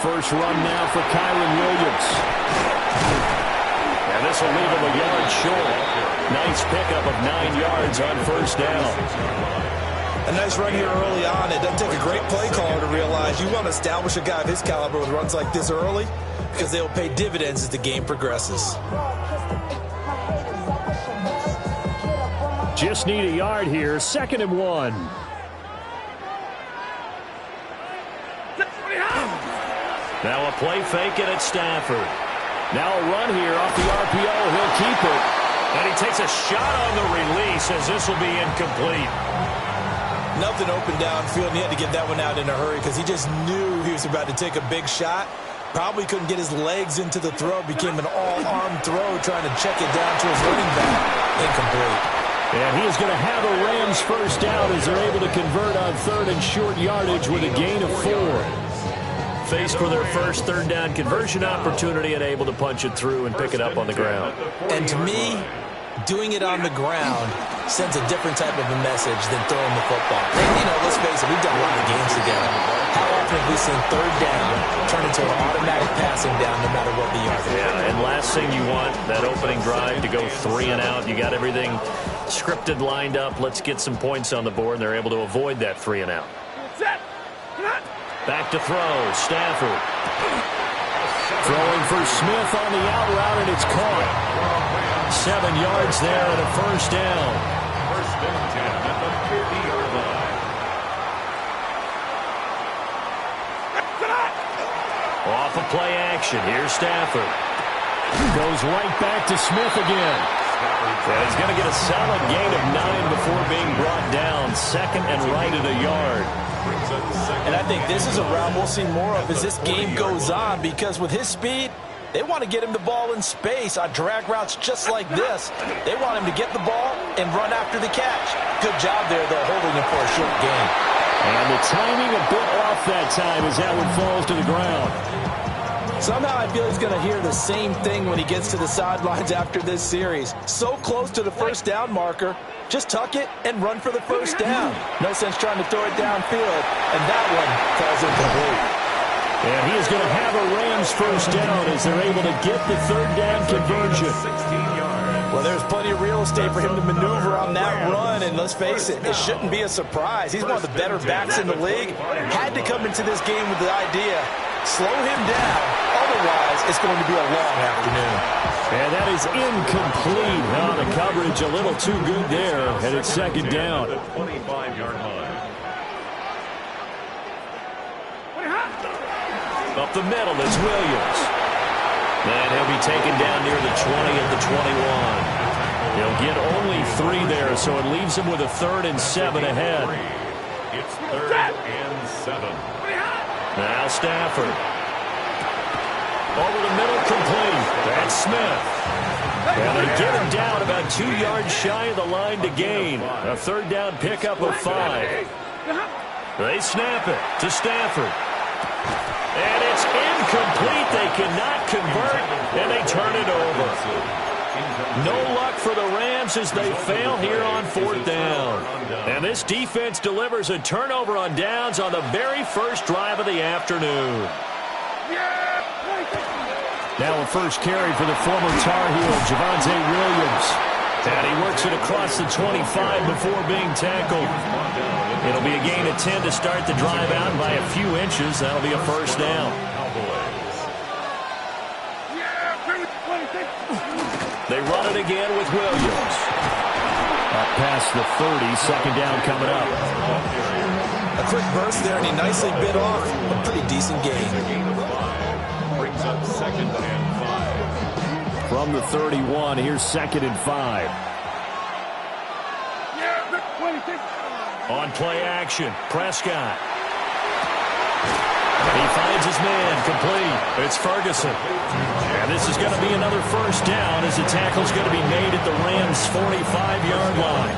First run now for Kyren Williams. And this will leave him a yard short. Nice pickup of 9 yards on first down. A nice run here early on. It doesn't take a great play caller to realize you want to establish a guy of his caliber with runs like this early because they'll pay dividends as the game progresses. Just need a yard here. 2nd and 1. Now a play fake it at Stafford. Now a run here off the RPO. He'll keep it. And he takes a shot on the release as this will be incomplete. Nothing open downfield, and he had to get that one out in a hurry because he just knew he was about to take a big shot. Probably couldn't get his legs into the throw. Became an all-arm throw trying to check it down to his running back. Incomplete. And he is going to have a Rams first down as they're able to convert on 3rd and short yardage with a gain of 4. Faced for their first 3rd down conversion opportunity and able to punch it through and pick it up on the ground. And to me, doing it on the ground sends a different type of a message than throwing the football. And, you know, let's face it, we've done a lot of games together. How often have we seen 3rd down turn into an automatic passing down no matter what the yard is? Yeah, and last thing you want, that opening drive to go 3 and out. You got everything scripted, lined up. Let's get some points on the board, and they're able to avoid that 3 and out. Back to throw, Stafford. Throwing for Smith on the out route, and it's caught. 7 yards there and a first down. First and 10 at the 50-yard line. Off a play action. Here's Stafford. Goes right back to Smith again. And he's going to get a solid gain of 9 before being brought down. 2nd and right at a yard. And I think this is a route we'll see more of as this game goes on because with his speed, they want to get him the ball in space on drag routes just like this. They want him to get the ball and run after the catch. Good job there, though, holding him for a short gain. And the timing a bit off that time as that one falls to the ground. Somehow I feel he's going to hear the same thing when he gets to the sidelines after this series. So close to the first down marker. Just tuck it and run for the first down. No sense trying to throw it downfield. And that one falls incomplete. And he is going to have a Rams first down as they're able to get the 3rd down conversion. Well, there's plenty of real estate for him to maneuver on that run. And let's face it, it shouldn't be a surprise. He's one of the better backs in the league. Had to come into this game with the idea, slow him down. Otherwise, it's going to be a long afternoon. And that is incomplete. Now the coverage a little too good there, and it's 2nd down. 25-yard line. Up the middle is Williams. And he'll be taken down near the 20 at the 21. He'll get only 3 there, so it leaves him with a 3rd and 7 ahead. It's 3rd and 7. Now Stafford. Over the middle, complete. That's Smith. And they get him down about 2 yards shy of the line to gain. A 3rd down pickup of 5. They snap it to Stafford. And it's incomplete. They cannot convert, and they turn it over. No luck for the Rams as they fail here on 4th down. And this defense delivers a turnover on downs on the very first drive of the afternoon. Now a first carry for the former Tar Heel, Javonte Williams. And he works it across the 25 before being tackled. It'll be a gain of 10 to start the drive out by a few inches. That'll be a first down. They run it again with Williams. Up past the 30, 2nd down coming up. A quick burst there, and he nicely bit off a pretty decent gain. Brings up 2nd and 5. From the 31, here's 2nd and 5. On play action, Prescott. He finds his man, complete. It's Ferguson. And this is going to be another first down as the tackle's going to be made at the Rams' 45-yard line.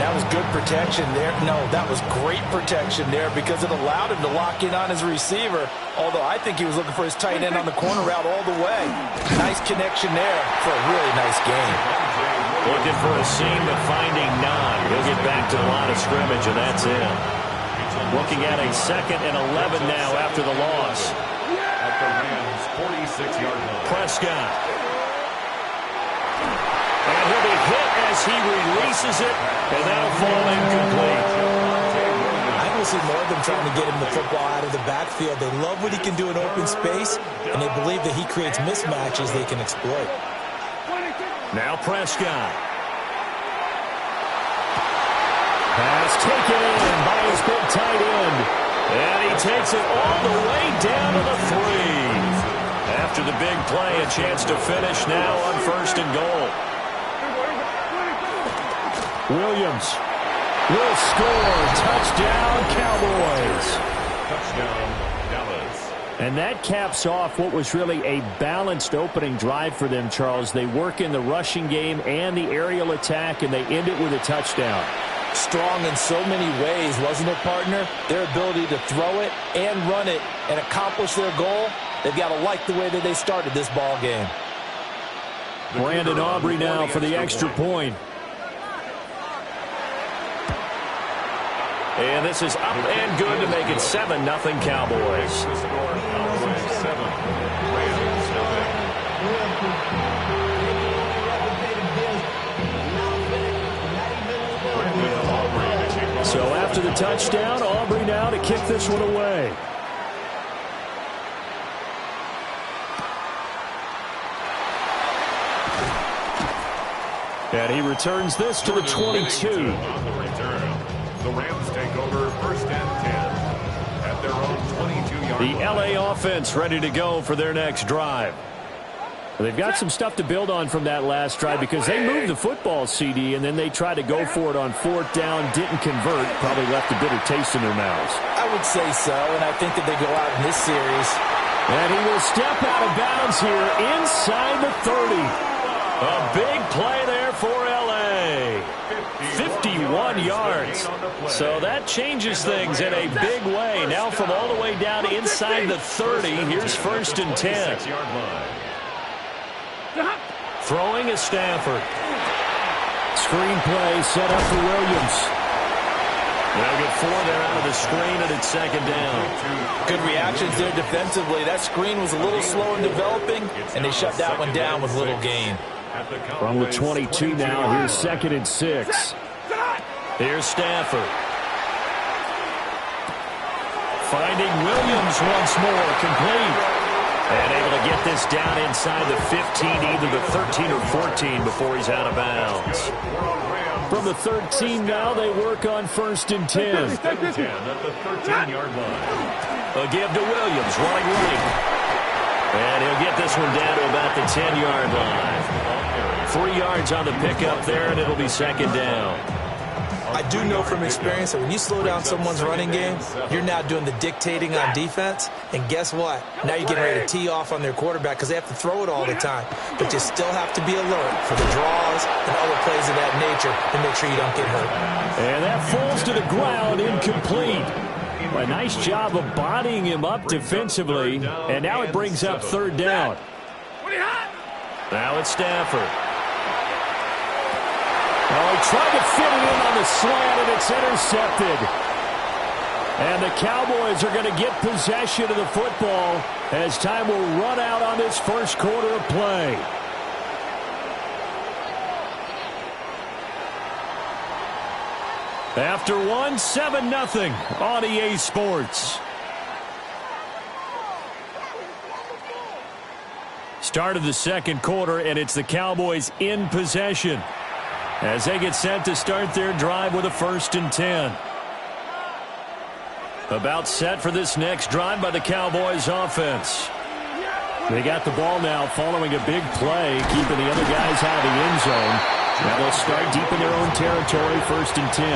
That was good protection there. No, that was great protection there because it allowed him to lock in on his receiver, although I think he was looking for his tight end on the corner route all the way. Nice connection there for a really nice game. Looking for a seam, but finding none. He'll get back to the line of scrimmage, and that's it. Looking at a 2nd and 11 now after the loss. At the Rams' 46-yard line. Prescott. And he'll be hit as he releases it, and that'll fall incomplete. I will see more of them trying to get him the football out of the backfield. They love what he can do in open space, and they believe that he creates mismatches they can exploit. Now Prescott. Pass taken in by his big tight end. And he takes it all the way down to the 3. After the big play, a chance to finish now on 1st and goal. Williams will score. Touchdown, Cowboys. Touchdown, Dallas. And that caps off what was really a balanced opening drive for them, Charles. They work in the rushing game and the aerial attack, and they end it with a touchdown. Strong in so many ways, wasn't it, partner? Their ability to throw it and run it and accomplish their goal, they've got to like the way that they started this ball game. Brandon Aubrey now for the extra point. And this is up and good to make it 7-0 Cowboys. Cowboys 7, Rams 0. So after the touchdown, Aubrey now to kick this one away. And he returns this to the 22. On the return, the Rams take over 1st and 10 at their own 22-yard line. The LA offense ready to go for their next drive. They've got some stuff to build on from that last drive because they moved the football, CD, and then they tried to go for it on 4th down, didn't convert, probably left a bitter taste in their mouths. I would say so, and I think that they go out in this series. And he will step out of bounds here inside the 30. A big play there for L.A. 51 yards. So that changes things in a big way. Now from all the way down inside the 30, here's 1st and 10. Throwing is Stafford. Screen play set up for Williams. They'll get 4 there out of the screen, and it's 2nd down. Good reactions there defensively. That screen was a little slow in developing, and they shut that one down with little gain. From the 22 now, here's 2nd and 6. Here's Stafford. Finding Williams once more, complete. And able to get this down inside the 15, either the 13 or 14 before he's out of bounds. From the 13 now, they work on 1st and 10. 1st and 10 at the 13-yard line. A give to Williams, running right. And he'll get this one down to about the 10-yard line. 3 yards on the pickup there, and it'll be 2nd down. I do know from experience that when you slow down someone's running game, you're now doing the dictating on defense. And guess what? Now you're getting ready to tee off on their quarterback because they have to throw it all the time. But you still have to be alert for the draws and other plays of that nature to make sure you don't get hurt. And that falls to the ground, incomplete. A nice job of bodying him up defensively. And now it brings up 3rd down. Now it's Stafford. Oh, he tried to fit it in on the slant, and it's intercepted. And the Cowboys are going to get possession of the football as time will run out on this 1st quarter of play. After 7-0 on EA Sports. Start of the 2nd quarter, and it's the Cowboys in possession as they get set to start their drive with a 1st and 10. About set for this next drive by the Cowboys offense. They got the ball now following a big play, keeping the other guys out of the end zone. Now they'll start deep in their own territory, 1st and 10.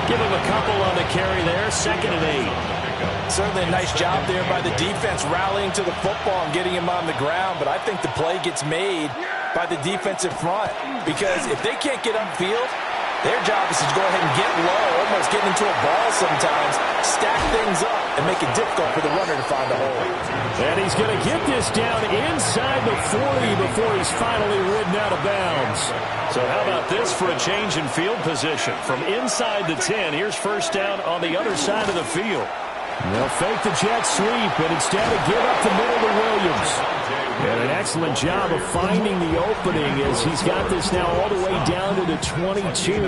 Give them a couple on the carry there, 2nd and 8. Certainly a nice job there by the defense rallying to the football and getting him on the ground, but I think the play gets made by the defensive front because if they can't get upfield, their job is to go ahead and get low, almost getting into a ball sometimes, stack things up, and make it difficult for the runner to find a hole. And he's going to get this down inside the 40 before he's finally ridden out of bounds. So how about this for a change in field position? From inside the 10, here's first down on the other side of the field. They'll fake the jet sweep, and instead of give up the middle to Williams. And an excellent job of finding the opening as he's got this now all the way down to the 22.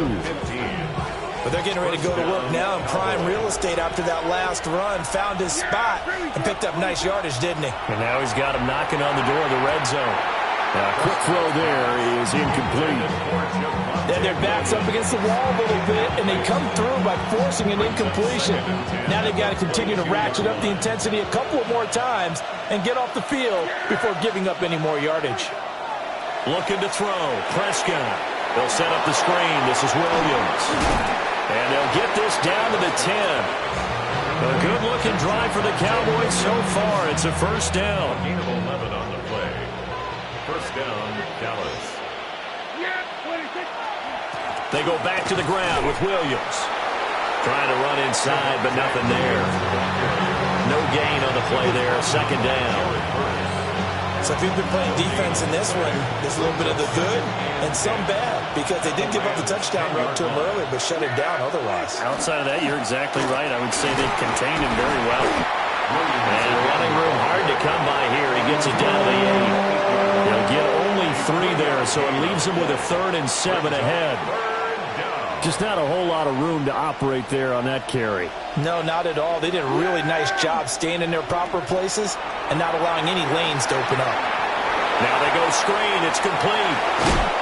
But they're getting ready to go to work now in prime real estate after that last run. Found his spot and picked up nice yardage, didn't he? And now he's got him knocking on the door of the red zone. Now, a quick throw there is incomplete. Then their back's up against the wall a little bit, and they come through by forcing an incompletion. Now they've got to continue to ratchet up the intensity a couple of more times and get off the field before giving up any more yardage. Looking to throw. Prescott. They'll set up the screen. This is Williams. And they'll get this down to the 10. A good-looking drive for the Cowboys so far. It's a first down. Gain of 11 on the play. First down, Dallas. They go back to the ground with Williams. Trying to run inside, but nothing there. No gain on the play there. Second down. So if you've been playing defense in this one, there's a little bit of the good and some bad, because they did give up the touchdown run to him earlier, but shut him down otherwise. Outside of that, you're exactly right. I would say they've contained him very well. And running room hard to come by here. He gets it down to the 8. They'll get only 3 there, so it leaves him with a 3rd and 7 ahead. Just not a whole lot of room to operate there on that carry. No, not at all. They did a really nice job staying in their proper places and not allowing any lanes to open up. Now they go screen. It's complete.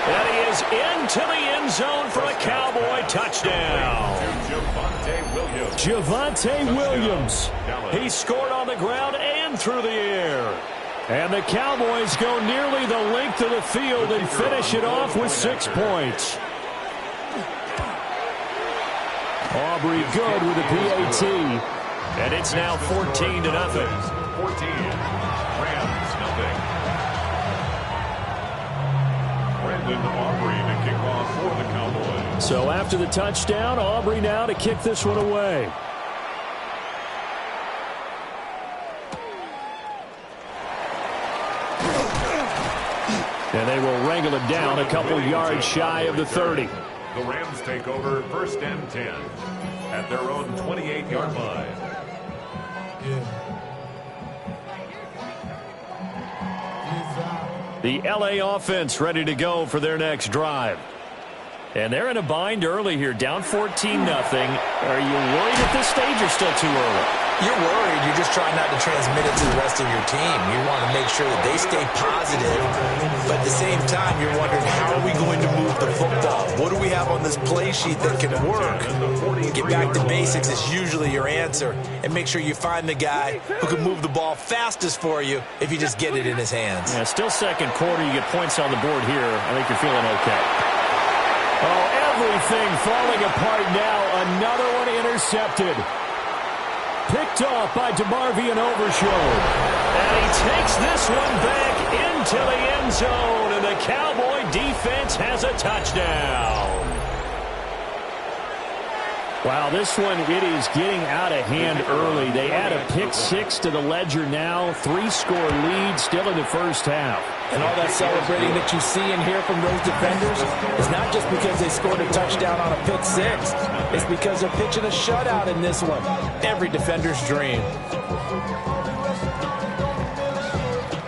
And he is into the end zone for a Cowboy touchdown. Javonte Williams. He scored on the ground and through the air. And the Cowboys go nearly the length of the field and finish it off with 6 points. Aubrey good with a PAT. And it's now 14-0. 14. Rams, nothing. Brandon Aubrey to kick off for the Cowboys. So after the touchdown, Aubrey now to kick this one away. And they will wrangle it down a couple yards shy of the 30. The Rams take over first and 10 at their own 28-yard line. The LA offense ready to go for their next drive. And they're in a bind early here, down 14-0. Are you worried at this stage or still too early? You're worried. You're just trying not to transmit it to the rest of your team. You want to make sure that they stay positive. But at the same time, you're wondering, how are we going to move the football? What do we have on this play sheet that can work? Get back to basics is usually your answer. And make sure you find the guy who can move the ball fastest for you if you just get it in his hands. Yeah, still second quarter. You get points on the board here. I think you're feeling okay. Oh, everything falling apart now. Another one intercepted. Picked off by DeMarvion Overshown. And he takes this one back into the end zone. And the Cowboy defense has a touchdown. Wow, this one, it is getting out of hand early. They add a pick-6 to the ledger now. 3-score lead still in the first half. And all that celebrating that you see and hear from those defenders is not just because they scored a touchdown on a pick-6. It's because they're pitching a shutout in this one. Every defender's dream.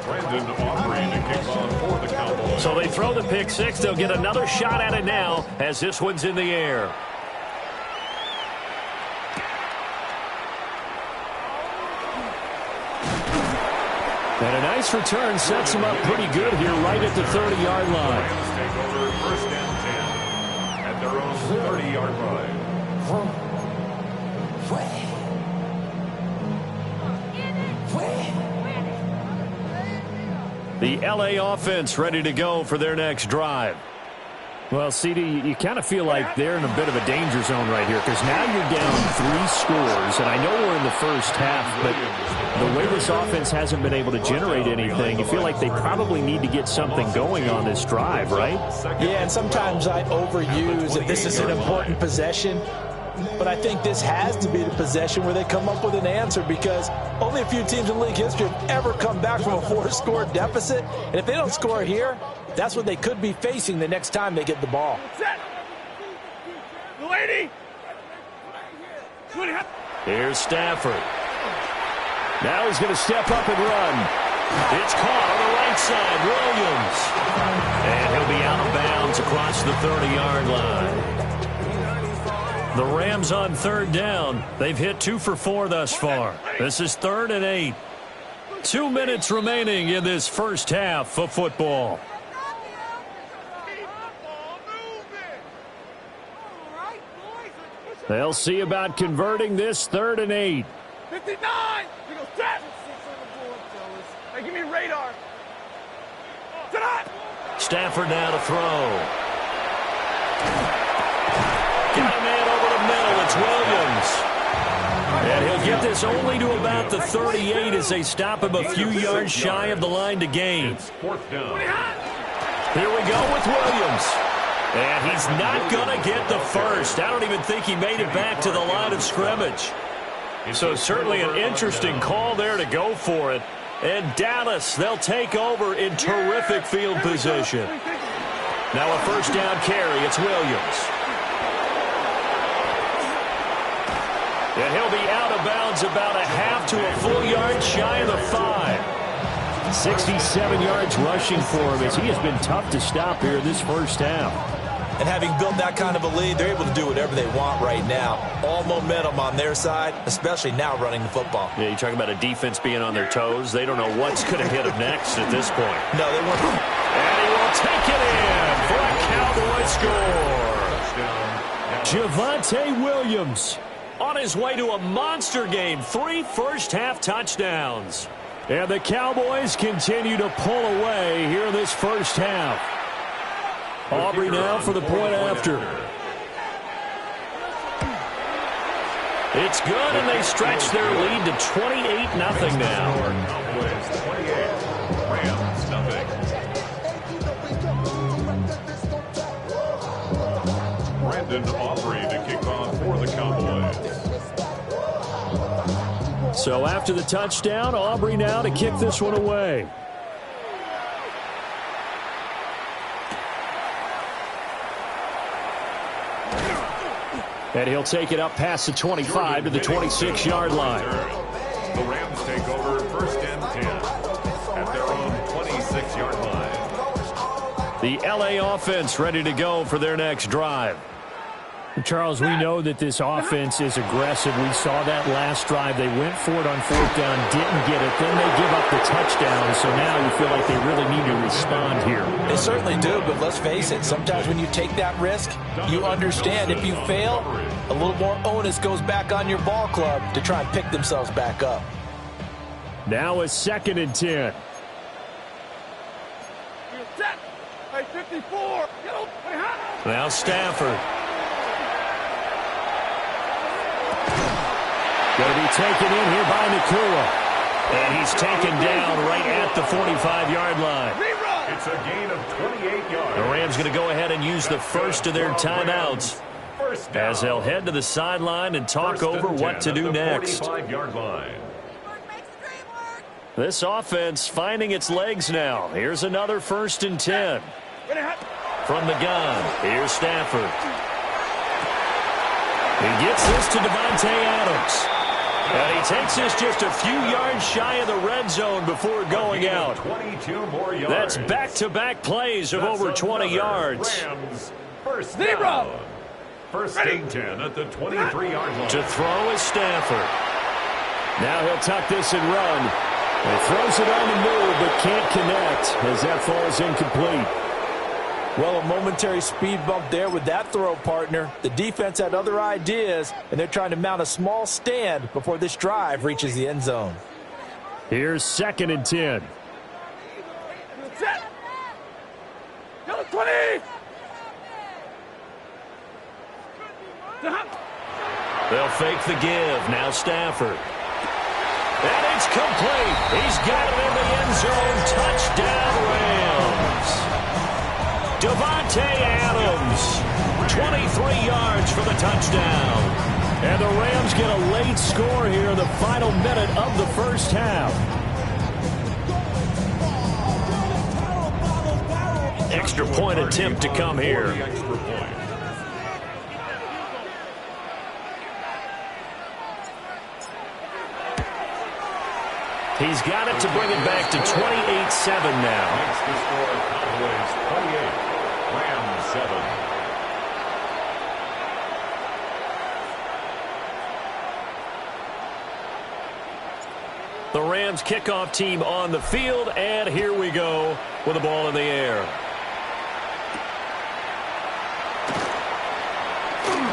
Brandon Aubrey to kick off for the Cowboys. So they throw the pick-6. They'll get another shot at it now as this one's in the air. And a nice return sets him up pretty good here right at the 30-yard line. Rams take over first and 10 at their own 30-yard line. The LA offense ready to go for their next drive. Well, CD, you kind of feel like they're in a bit of a danger zone right here because now you're down 3 scores, and I know we're in the first half, but the way this offense hasn't been able to generate anything, you feel like they probably need to get something going on this drive, right? Yeah, and sometimes I overuse if this is an important possession, But I think this has to be the possession where they come up with an answer, because only a few teams in league history have ever come back from a 4-score deficit. And if they don't score here, that's what they could be facing the next time they get the ball. Here's Stafford. Now he's going to step up and run. It's caught on the right side, Williams. And he'll be out of bounds across the 30-yard line. The Rams on third down. They've hit 2 for 4 thus far. This is 3rd and 8. 2 minutes remaining in this first half of football. They'll see about converting this 3rd and 8. 59! We go set! Hey, give me radar. Tonight! Stafford now to throw. Got a man over the middle. It's Williams. And he'll get this only to about the 38 as they stop him a few yards shy of the line to gain. Fourth down. Here we go with Williams. And he's not going to get the first. I don't even think he made it back to the line of scrimmage. So certainly an interesting call there to go for it. And Dallas, they'll take over in terrific field position. Now a first down carry. It's Williams. And he'll be out of bounds about a half to a full yard shy of the 5. 67 yards rushing for him as he has been tough to stop here in this first half. And having built that kind of a lead, they're able to do whatever they want right now. All momentum on their side, especially now running the football. Yeah, you talk about a defense being on their toes. They don't know what's going to hit them next at this point. No, they weren't. And he will take it in for a Cowboy score. Javonte Williams on his way to a monster game. 3 first-half touchdowns. And the Cowboys continue to pull away here in this first half. Aubrey now for the point after. It's good, and they stretch their lead to 28-0 now. Cowboys 28, Rams nothing. Brandon Aubrey to kick off for the Cowboys. So after the touchdown, Aubrey now to kick this one away. And he'll take it up past the 25 to the 26-yard line. The Rams take over 1st and 10 at their own 26-yard line. The LA offense ready to go for their next drive. Charles, we know that this offense is aggressive. We saw that last drive. They went for it on 4th down, didn't get it. Then they give up the touchdown. So now you feel like they really need to respond here. They certainly do, but let's face it. Sometimes when you take that risk, you understand if you fail, a little more onus goes back on your ball club to try and pick themselves back up. Now a 2nd and 10. Hey, 54. Now Stafford. Going to be taken in here by Nakua. And he's taken down right at the 45-yard line. It's a gain of 28 yards. The Rams going to go ahead and use the first of their timeouts as they'll head to the sideline and talk over what to do next. 45-yard line. This offense finding its legs now. Here's another 1st and 10. From the gun, here's Stafford. He gets this to Davante Adams. And he takes this just a few yards shy of the red zone before going out. 22 more yards. That's back-to-back plays of over 20 yards. Rams, first down. 1st and 10 at the 23-yard line. To throw is Stafford. Now he'll tuck this and run. He throws it on the move but can't connect as that falls incomplete. Well, a momentary speed bump there with that throw, partner. The defense had other ideas, and they're trying to mount a small stand before this drive reaches the end zone. Here's 2nd and 10. Set. 20. They'll fake the give. Now Stafford. And it's complete. He's got it in the end zone. Touchdown, Rams. Davante Adams 23 yards for the touchdown. And the Rams get a late score here in the final minute of the first half. Extra point attempt to come here. He's got it to bring it back to 28-7 now. Makes the score Cowboys 28, Rams 7. The Rams kickoff team on the field, and here we go with the ball in the air.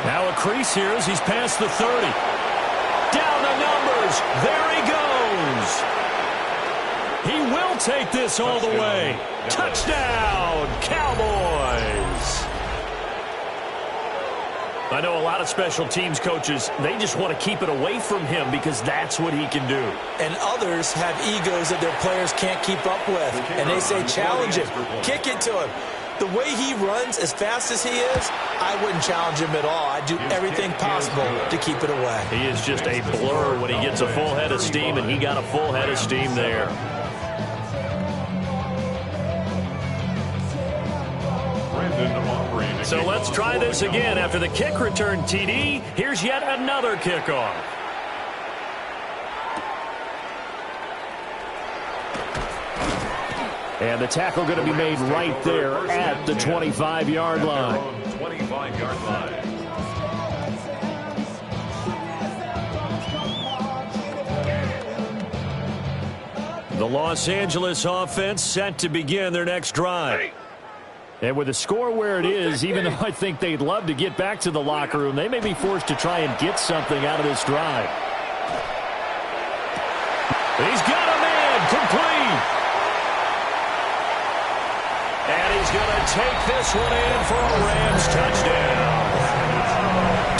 Now a crease here as he's past the 30. Down the numbers. There he goes. He will take this all the way. Touchdown, Cowboys. I know a lot of special teams coaches, they just want to keep it away from him because that's what he can do. And others have egos that their players can't keep up with. And they say, challenge him, kick it to him. The way he runs as fast as he is, I wouldn't challenge him at all. I'd do everything possible to keep it away. He is just a blur when he gets a full head of steam, and he got a full head of steam there. So let's try this again. After the kick return TD, here's yet another kickoff. And the tackle going to be made right there at the 25-yard line. 25-yard line. The Los Angeles offense set to begin their next drive. And with the score where it is, even though I think they'd love to get back to the locker room, they may be forced to try and get something out of this drive. He's got a man complete. And he's going to take this one in for a Rams touchdown.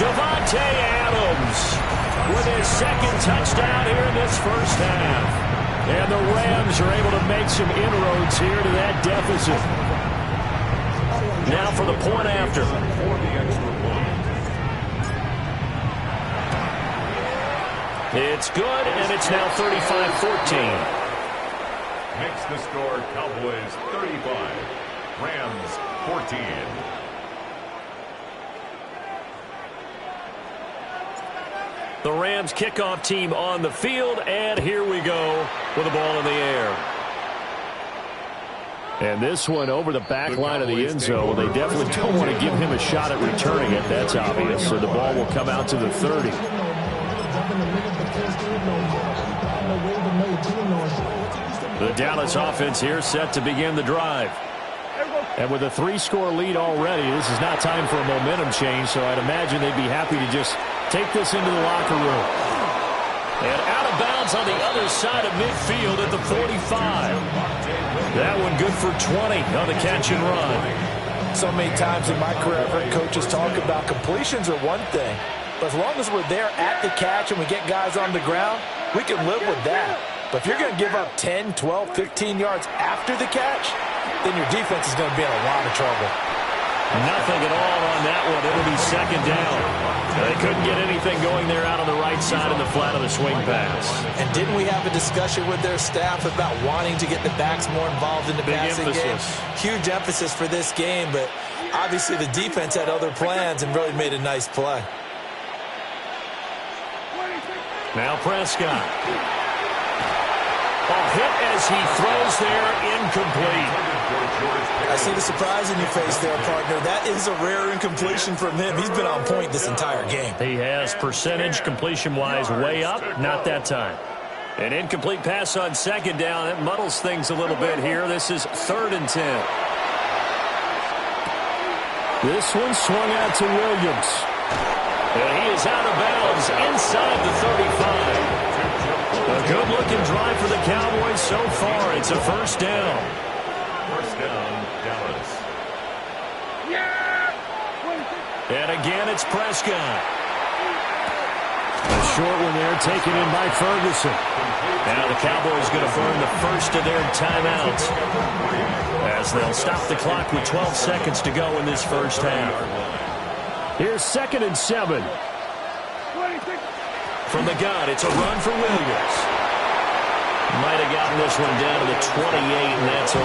Davante Adams with his second touchdown here in this first half. And the Rams are able to make some inroads here to that deficit. Now for the point after. It's good, and it's now 35-14. Makes the score Cowboys 35, Rams 14. The Rams kickoff team on the field, and here we go with the ball in the air. And this one over the back line of the end zone. They definitely don't want to give him a shot at returning it. That's obvious. So the ball will come out to the 30. The Dallas offense here set to begin the drive. And with a 3-score lead already, this is not time for a momentum change, so I'd imagine they'd be happy to just take this into the locker room. And out of bounds on the other side of midfield at the 45. That one good for 20 on the catch and run. So many times in my career, I've heard coaches talk about completions are one thing. But as long as we're there at the catch and we get guys on the ground, we can live with that. But if you're going to give up 10, 12, 15 yards after the catch, then your defense is going to be in a lot of trouble. Nothing at all on that one. It'll be second down. They couldn't get anything going there out on the right side of the flat of the swing pass. And didn't we have a discussion with their staff about wanting to get the backs more involved in the passing game? Huge emphasis for this game, but obviously the defense had other plans and really made a nice play. Now Prescott. A hit as he throws there, incomplete. I see the surprise in your face there, partner. That is a rare incompletion from him. He's been on point this entire game. He has percentage completion-wise way up, not that time. An incomplete pass on second down. It muddles things a little bit here. This is 3rd and 10. This one swung out to Williams. And he is out of bounds inside the 35. A good-looking drive for the Cowboys so far. It's a first down. First down, Dallas. And again, it's Prescott. A short one there taken in by Ferguson. Now the Cowboys going to burn the first of their timeouts as they'll stop the clock with 12 seconds to go in this first half. Here's 2nd and 7. From the gun, it's a run for Williams. Might have gotten this one down to the 28, and that's all.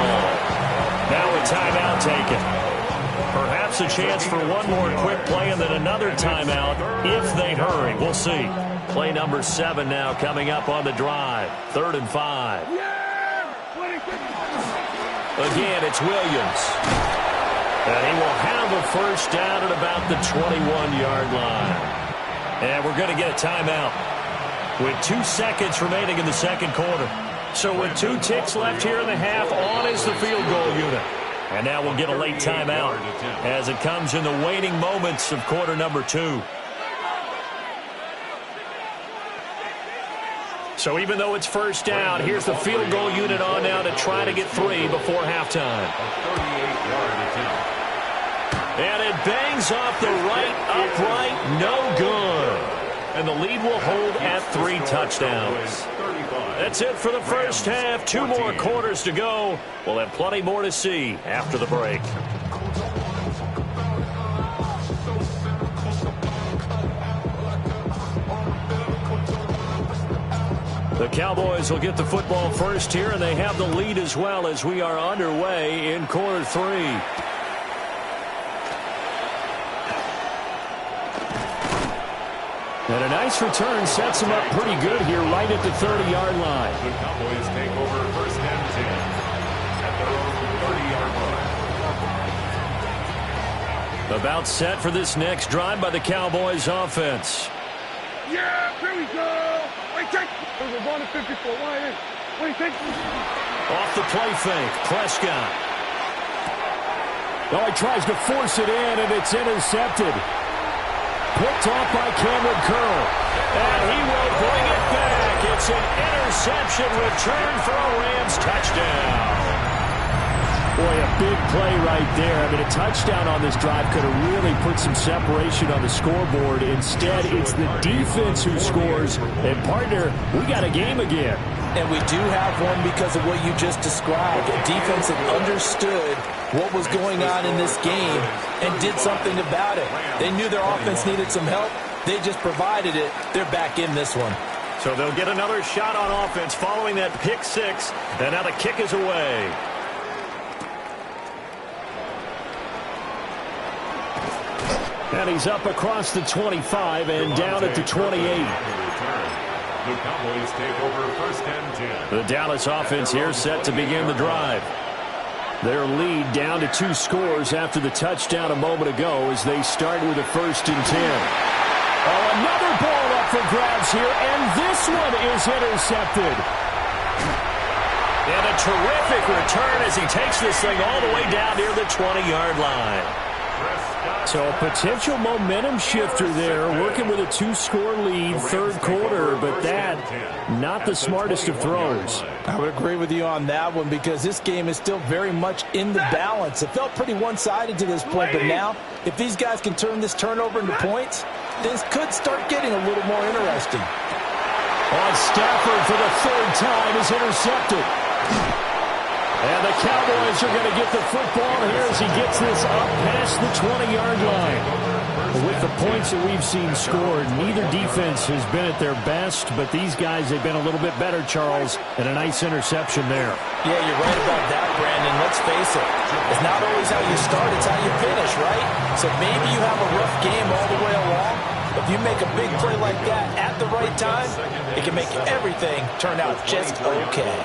Now a timeout taken. Perhaps a chance for one more quick play and then another timeout if they hurry. We'll see. Play number 7 now coming up on the drive. 3rd and 5. Again, it's Williams. And he will have a first down at about the 21-yard line. And we're going to get a timeout with 2 seconds remaining in the second quarter. So with 2 ticks left here in the half, on is the field goal unit. And now we'll get a late timeout as it comes in the waning moments of quarter number 2. So even though it's first down, here's the field goal unit on now to try to get 3 before halftime. And it bangs off the right upright, no good. And the lead will hold at 3 touchdowns. That's it for the first half. 2 more quarters to go. We'll have plenty more to see after the break. The Cowboys will get the football first here, and they have the lead as well as we are underway in quarter 3. And a nice return sets him up pretty good here right at the 30-yard line. The Cowboys take over 1st and 10 at their own 30-yard line. About set for this next drive by the Cowboys offense. Yeah, here we go. Wait, take. There's a run at 54. Wait, take. Off the play fake, Prescott. Oh, he tries to force it in, and it's intercepted. Picked off by Cameron Curl. And he will bring it back. It's an interception return for a Rams touchdown. Boy, a big play right there. I mean, a touchdown on this drive could have really put some separation on the scoreboard. Instead, it's the defense who scores. And, partner, we got a game again. And we do have one because of what you just described. A defense that understood what was going on in this game and did something about it. They knew their offense needed some help. They just provided it. They're back in this one. So they'll get another shot on offense following that pick 6. And now the kick is away. And he's up across the 25 and down at the 28. The Cowboys take over 1st and 10. The Dallas offense here set to begin the drive. Their lead down to 2 scores after the touchdown a moment ago as they start with a 1st and 10. Oh, another ball up for grabs here, and this one is intercepted. And a terrific return as he takes this thing all the way down near the 20-yard line. So a potential momentum shifter there, working with a 2-score lead, 3rd quarter, but that, not the smartest of throws. I would agree with you on that one because this game is still very much in the balance. It felt pretty one-sided to this point, but now, if these guys can turn this turnover into points, things could start getting a little more interesting. On Stafford for the 3rd time is intercepted. And the Cowboys are going to get the football here as he gets this up past the 20-yard line. With the points that we've seen scored, neither defense has been at their best, but these guys, they've been a little bit better, Charles, and a nice interception there. Yeah, you're right about that, Brandon. Let's face it. It's not always how you start, it's how you finish, right? So maybe you have a rough game all the way along, but if you make a big play like that at the right time, it can make everything turn out just okay.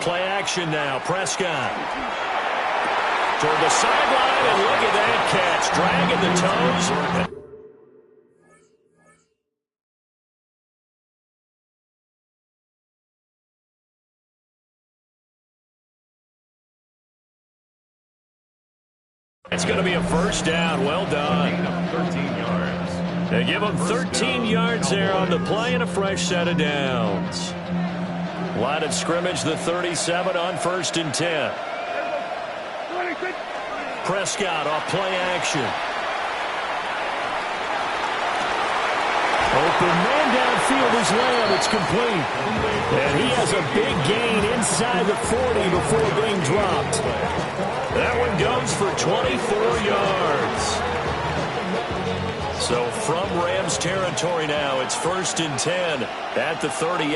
Play action now. Prescott. Toward the sideline, and look at that catch. Dragging the toes. It's going to be a first down. Well done. 13 yards. They give them 13 yards there on the play and a fresh set of downs. Line of scrimmage, the 37 on 1st and 10. Prescott off play action. Open man downfield is Lamb. It's complete. And he has a big gain inside the 40 before being dropped. That one goes for 24 yards. So from Rams territory now, it's 1st and 10 at the 38.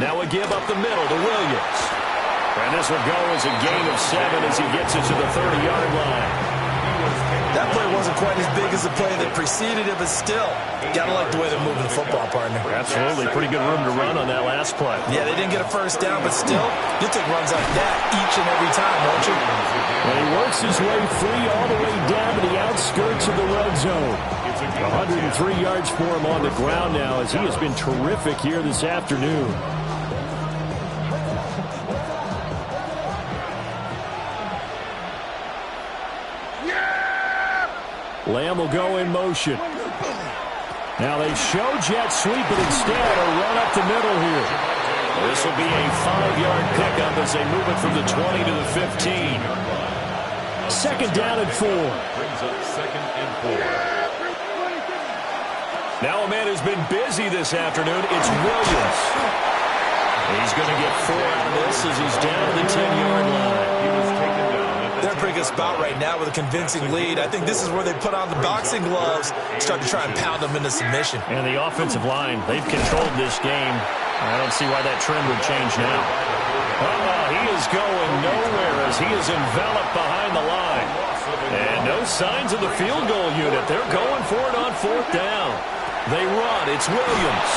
Now a give up the middle to Williams. And this will go as a gain of 7 as he gets it to the 30-yard line. That play wasn't quite as big as the play that preceded it, but still, gotta like the way they're moving the football, partner. Absolutely. Pretty good room to run on that last play. Yeah, they didn't get a first down, but still, you'll take runs like that each and every time, won't you? And he works his way free all the way down to the outskirts of the red zone. 103 yards for him on the ground now as he has been terrific here this afternoon. Lamb will go in motion. Now they show jet sweep, but instead a run up the middle here. This will be a 5-yard pickup as they move it from the 20 to the 15. 2nd down and 4. Brings up 2nd and 4. Now a man who's been busy this afternoon, it's Williams. He's going to get 4 out of this as he's down to the 10-yard line. He was taken down. They're in a pretty good spot right now with a convincing lead. I think this is where they put on the boxing gloves, start to try and pound them into submission. And the offensive line, they've controlled this game. I don't see why that trend would change now. He is going nowhere as he is enveloped behind the line. And no signs of the field goal unit. They're going for it on 4th down. They run. It's Williams.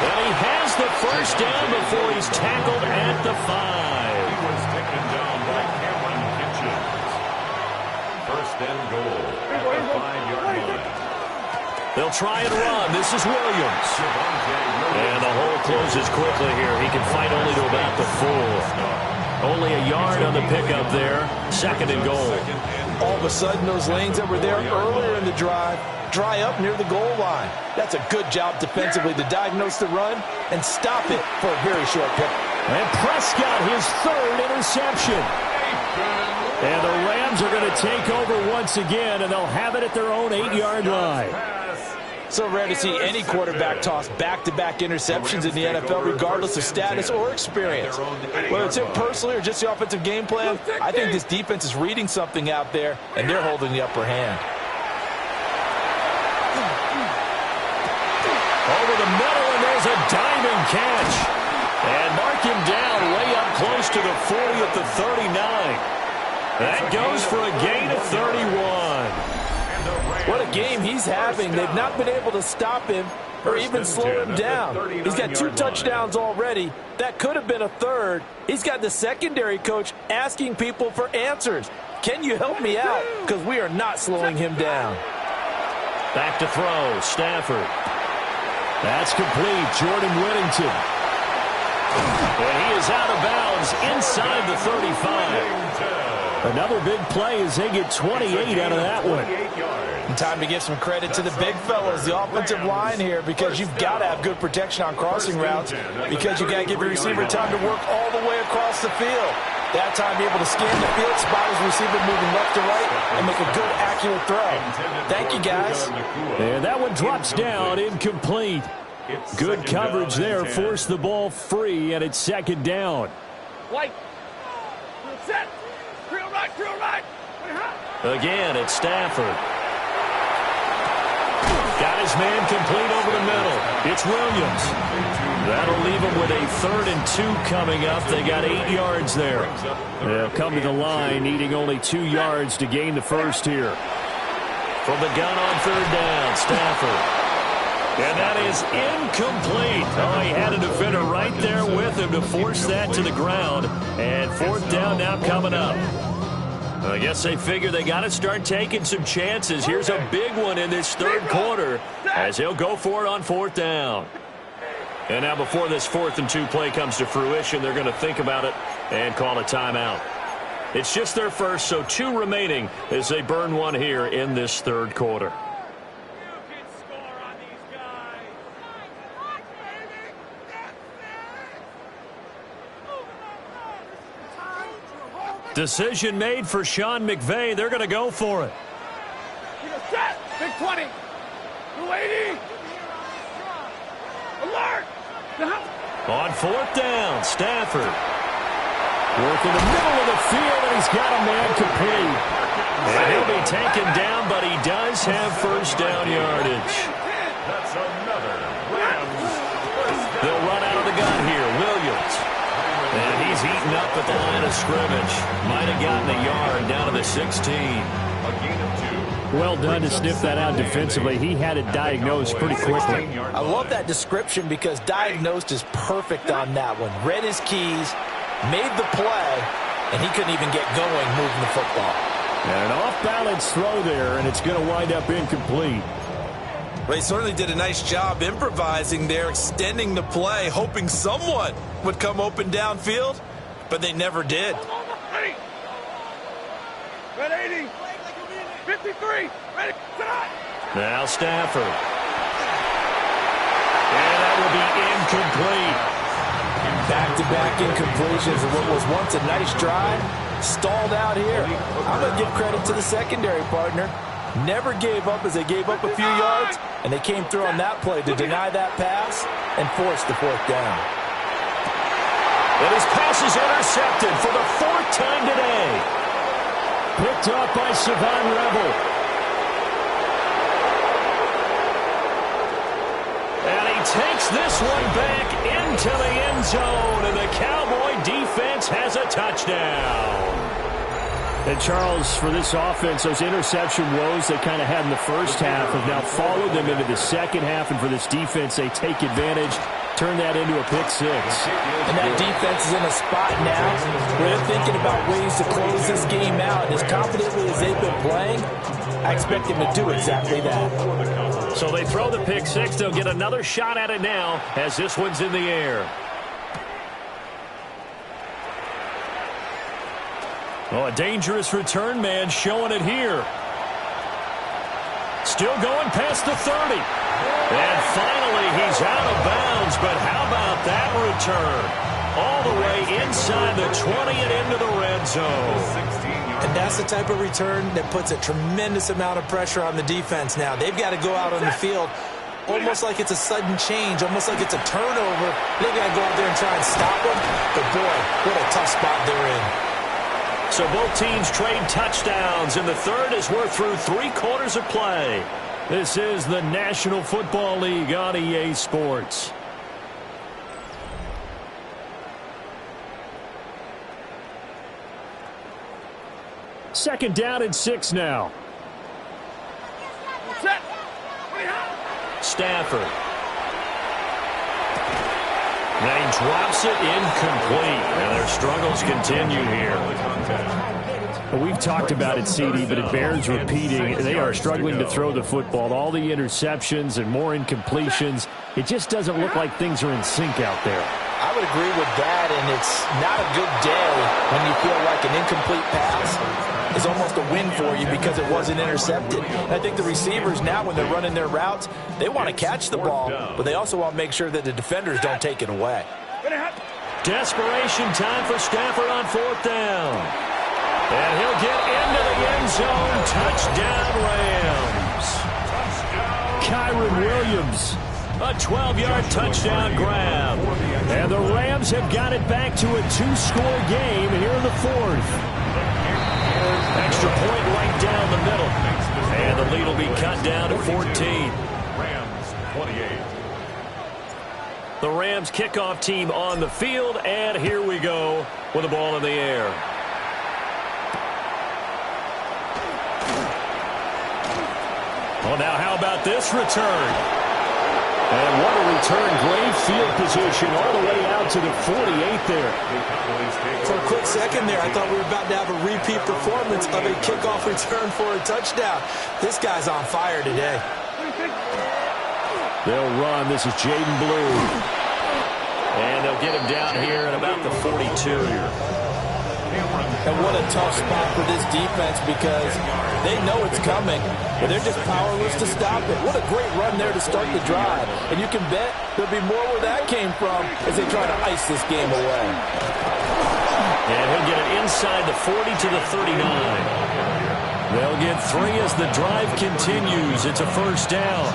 And he has the first down before he's tackled at the 5. He was taken down by Cameron Kitchens. 1st and goal at the 5-yard line. They'll try and run. This is Williams. And the hole closes quickly here. He can fight only to about the 4. Only a yard on the pickup there. 2nd and goal. All of a sudden, those lanes that were there earlier in the drive dry up near the goal line. That's a good job defensively to diagnose the run and stop it for a very short pick. And Prescott, his 3rd interception. And the Rams are going to take over once again, and they'll have it at their own 8-yard line. So rare to see any quarterback toss back-to-back interceptions in the NFL, regardless of status or experience. Whether it's him personally or just the offensive game plan, I think this defense is reading something out there, and they're holding the upper hand. Over the middle, and there's a diving catch. And mark him down way up close to the 40 at the 39. That goes for a gain of 31. What a game he's having. They've not been able to stop him or even slow him down. He's got 2 touchdowns already. That could have been a 3rd. He's got the secondary coach asking people for answers. Can you help me out? Because we are not slowing him down. Back to throw. Stafford. That's complete. Jordan Whittington. And he is out of bounds inside the 35. Another big play as they get 28 out of that one. And time to give some credit to the big fellas, the offensive line here, because you've got to have good protection on crossing routes, because you've got to give your receiver time to work all the way across the field. That time, be able to scan the field, spot his receiver moving left to right, and make a good, accurate throw. Thank you, guys. And that one drops down, incomplete. Good coverage there, forced the ball free, and it's 2nd down. White. Set. Drill right. Again, it's Stafford. Got his man complete over the middle. It's Williams. That'll leave him with a 3rd and 2 coming up. They got 8 yards there. They'll come to the line, needing only 2 yards to gain the first here. From the gun on 3rd down, Stafford. And that is incomplete. Oh, he had a defender right there with him to force that to the ground. And 4th down now coming up. I guess they figure they got to start taking some chances. Here's a big one in this 3rd quarter as he'll go for it on 4th down. And now before this 4th and 2 play comes to fruition, they're going to think about it and call a timeout. It's just their first, so 2 remaining as they burn one here in this 3rd quarter. Decision made for Sean McVay. They're going to go for it. Set. Big 20. 280. Alert. On fourth down, Stafford. Working the middle of the field, and he's got a man complete. And he'll be taken down, but he does have first down yardage. That's another Rams first down. They'll run out of the gun here. Williams. And he's eaten up at the line of scrimmage. Might have gotten a yard down to the 16. A gain of 2. Well done to sniff that out defensively. He had it diagnosed pretty quickly. I love that description because diagnosed is perfect on that one. Read his keys, made the play, and he couldn't even get going moving the football. And an off-balance throw there, and it's going to wind up incomplete. They certainly did a nice job improvising there, extending the play, hoping someone would come open downfield, but they never did. Ready. Red 80. 53. Ready. Now Stafford. And that will be incomplete. Back-to-back incompletions of what was once a nice drive. Stalled out here. I'm going to give credit to the secondary partner. Never gave up as they gave up a few yards, and they came through on that play to deny that pass and force the fourth down. And his pass is intercepted for the fourth time today. Picked up by Savon Rebel. And he takes this one back into the end zone, and the Cowboy defense has a touchdown. And Charles, for this offense, those interception woes they kind of had in the first half have now followed them into the second half, and for this defense, they take advantage, turn that into a pick six. And that defense is in a spot now where they're thinking about ways to close this game out. And as confidently as they've been playing, I expect them to do exactly that. So they throw the pick six. They'll get another shot at it now as this one's in the air. Oh, a dangerous return man showing it here. Still going past the 30. And finally, he's out of bounds. But how about that return? All the way inside the 20 and into the red zone. And that's the type of return that puts a tremendous amount of pressure on the defense now. They've got to go out on the field almost like it's a sudden change, almost like it's a turnover. They've got to go out there and try and stop them. But, boy, what a tough spot they're in. So both teams trade touchdowns, and the third as we're through 3 quarters of play. This is the National Football League on EA Sports. Second down and 6 now. Stafford. Now he drops it incomplete. And their struggles continue here. Well, we've talked about it, CD, but it bears repeating. They are struggling to throw the football. All the interceptions and more incompletions. It just doesn't look like things are in sync out there. I would agree with that, and it's not a good day when you feel like an incomplete pass is almost a win for you because it wasn't intercepted. And I think the receivers now, when they're running their routes, they want to catch the ball, but they also want to make sure that the defenders don't take it away. Desperation time for Stafford on fourth down. And he'll get into the end zone. Touchdown, Rams. Kyren Williams. A 12-yard touchdown grab. And the Rams have got it back to a 2-score game here in the fourth. Extra point right down the middle. And the lead will be cut down to 14. Rams 28. The Rams kickoff team on the field, and here we go with the ball in the air. Well, now how about this return? And what a return. Great field position all the way out to the 48 there. For a quick second there, I thought we were about to have a repeat performance of a kickoff return for a touchdown. This guy's on fire today. They'll run. This is Jaden Blue. And they'll get him down here at about the 42. And what a tough spot for this defense because they know it's coming, but they're just powerless to stop it. What a great run there to start the drive. And you can bet there'll be more where that came from as they try to ice this game away. And he'll get it inside the 40 to the 39. They'll get 3 as the drive continues. It's a first down.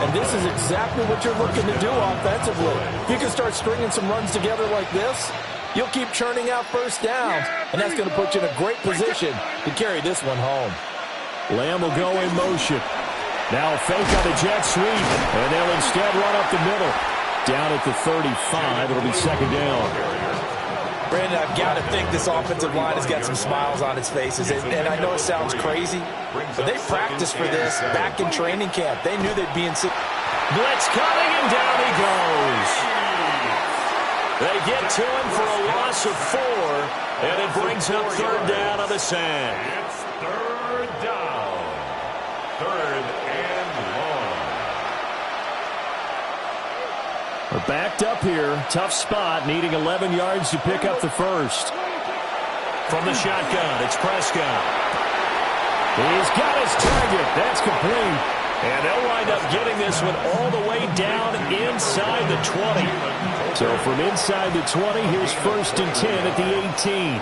And this is exactly what you're looking to do offensively. If you can start stringing some runs together like this, you'll keep churning out first downs, and that's going to put you in a great position to carry this one home. Lamb will go in motion. Now a fake on the jet sweep, and they'll instead run up the middle. Down at the 35, it'll be second down. Brandon, I've got to think this offensive line has got some smiles on its faces. And I know it sounds crazy, but they practiced for this back in training camp. They knew they'd be in... Blitz coming, and down he goes. They get to him for a loss of 4, and it brings up third down on the sand. It's third down. Third and long. We're backed up here. Tough spot, needing 11 yards to pick up the first. From the shotgun, it's Prescott. He's got his target. That's complete. And they'll wind up getting this one all the way down inside the 20. So from inside the 20, here's first and 10 at the 18.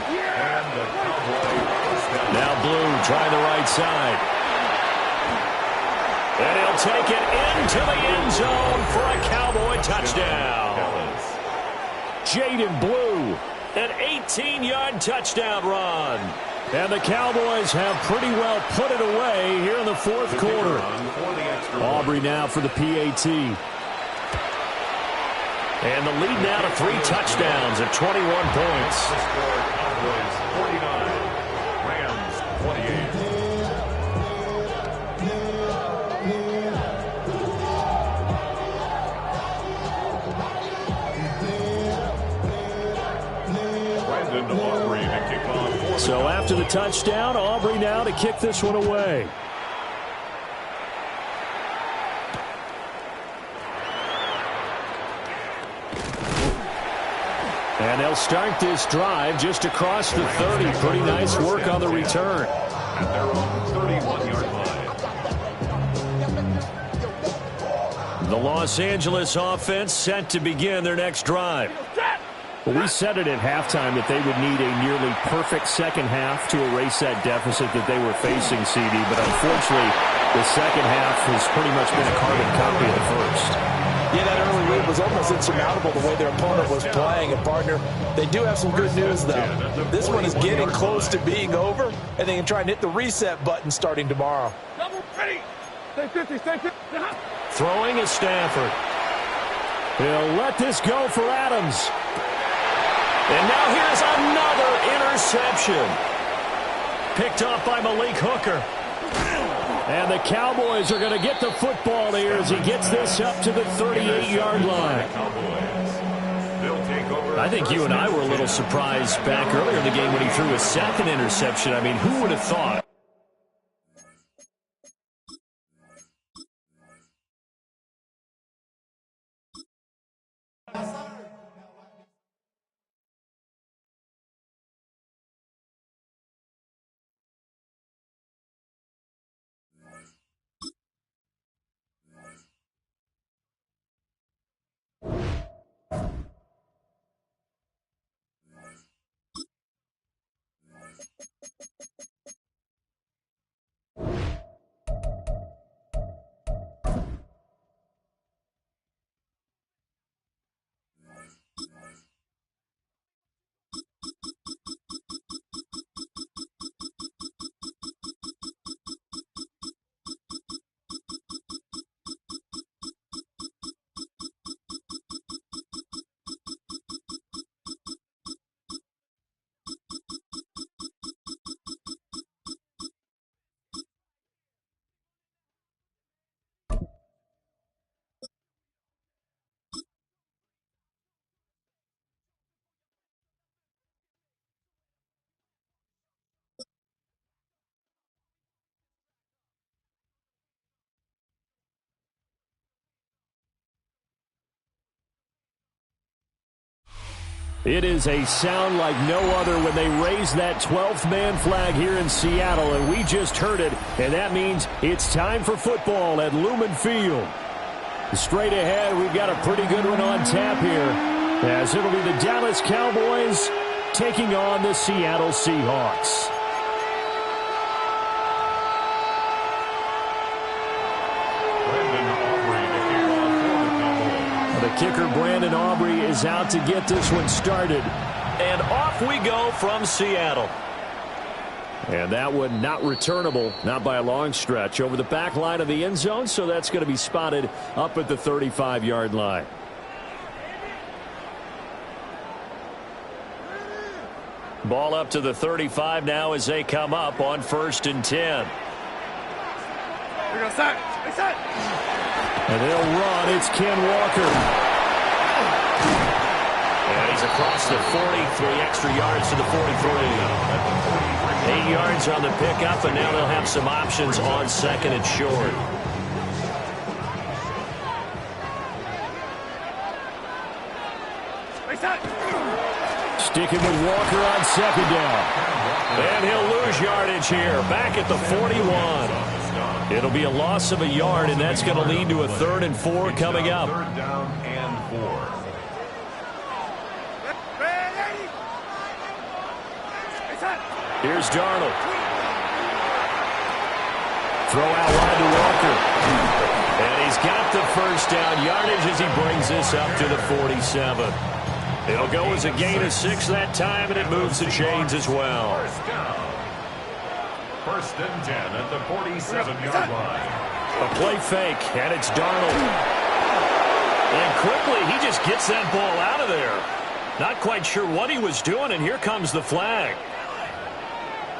Now Blue trying the right side. And he'll take it into the end zone for a Cowboy touchdown. Jaden Blue. An 18-yard touchdown run. And the Cowboys have pretty well put it away here in the fourth quarter. Aubrey now for the PAT. And the lead now to 3 touchdowns at 21 points. Cowboys 49, Rams 28. So after the touchdown, Aubrey now to kick this one away. And they'll start this drive just across the 30. Pretty nice work on the return. At their own 31-yard line. The Los Angeles offense set to begin their next drive. Well, we said it at halftime that they would need a nearly perfect second half to erase that deficit that they were facing, CD. But unfortunately, the second half has pretty much been a carbon copy of the first. Yeah, that early lead was almost insurmountable the way their opponent was playing. And, partner, they do have some good news, though. This one is getting close to being over, and they can try and hit the reset button starting tomorrow. Double ready. Stay 50, stay 50. Throwing is Stafford. He'll let this go for Adams. And now here's another interception. Picked off by Malik Hooker. And the Cowboys are going to get the football here as he gets this up to the 38-yard line. I think you and I were a little surprised back earlier in the game when he threw his second interception. I mean, who would have thought? It is a sound like no other when they raise that 12th man flag here in Seattle, and we just heard it, and that means it's time for football at Lumen Field. Straight ahead, we've got a pretty good one on tap here, as it'll be the Dallas Cowboys taking on the Seattle Seahawks. kicker, Brandon Aubrey, is out to get this one started. And off we go from Seattle. And that one not returnable, not by a long stretch, over the back line of the end zone, so that's going to be spotted up at the 35-yard line. Ball up to the 35 now as they come up on 1st and 10. And they'll run. It's Ken Walker. And he's across the 40, 3 extra yards to the 43. 8 yards on the pickup, and now they'll have some options on 2nd and short. Sticking with Walker on 2nd down. And he'll lose yardage here, back at the 41. It'll be a loss of a yard, and that's going to lead to a 3rd and 4 coming up. 3rd down and 4. Here's Darnold. Throw out wide to Walker. And he's got the 1st down yardage as he brings this up to the 47. It'll go as a gain of 6 that time, and it moves the chains as well. 1st down. 1st and 10 at the 47-yard line. A play fake, and it's Darnold. And quickly, he just gets that ball out of there. Not quite sure what he was doing, and here comes the flag.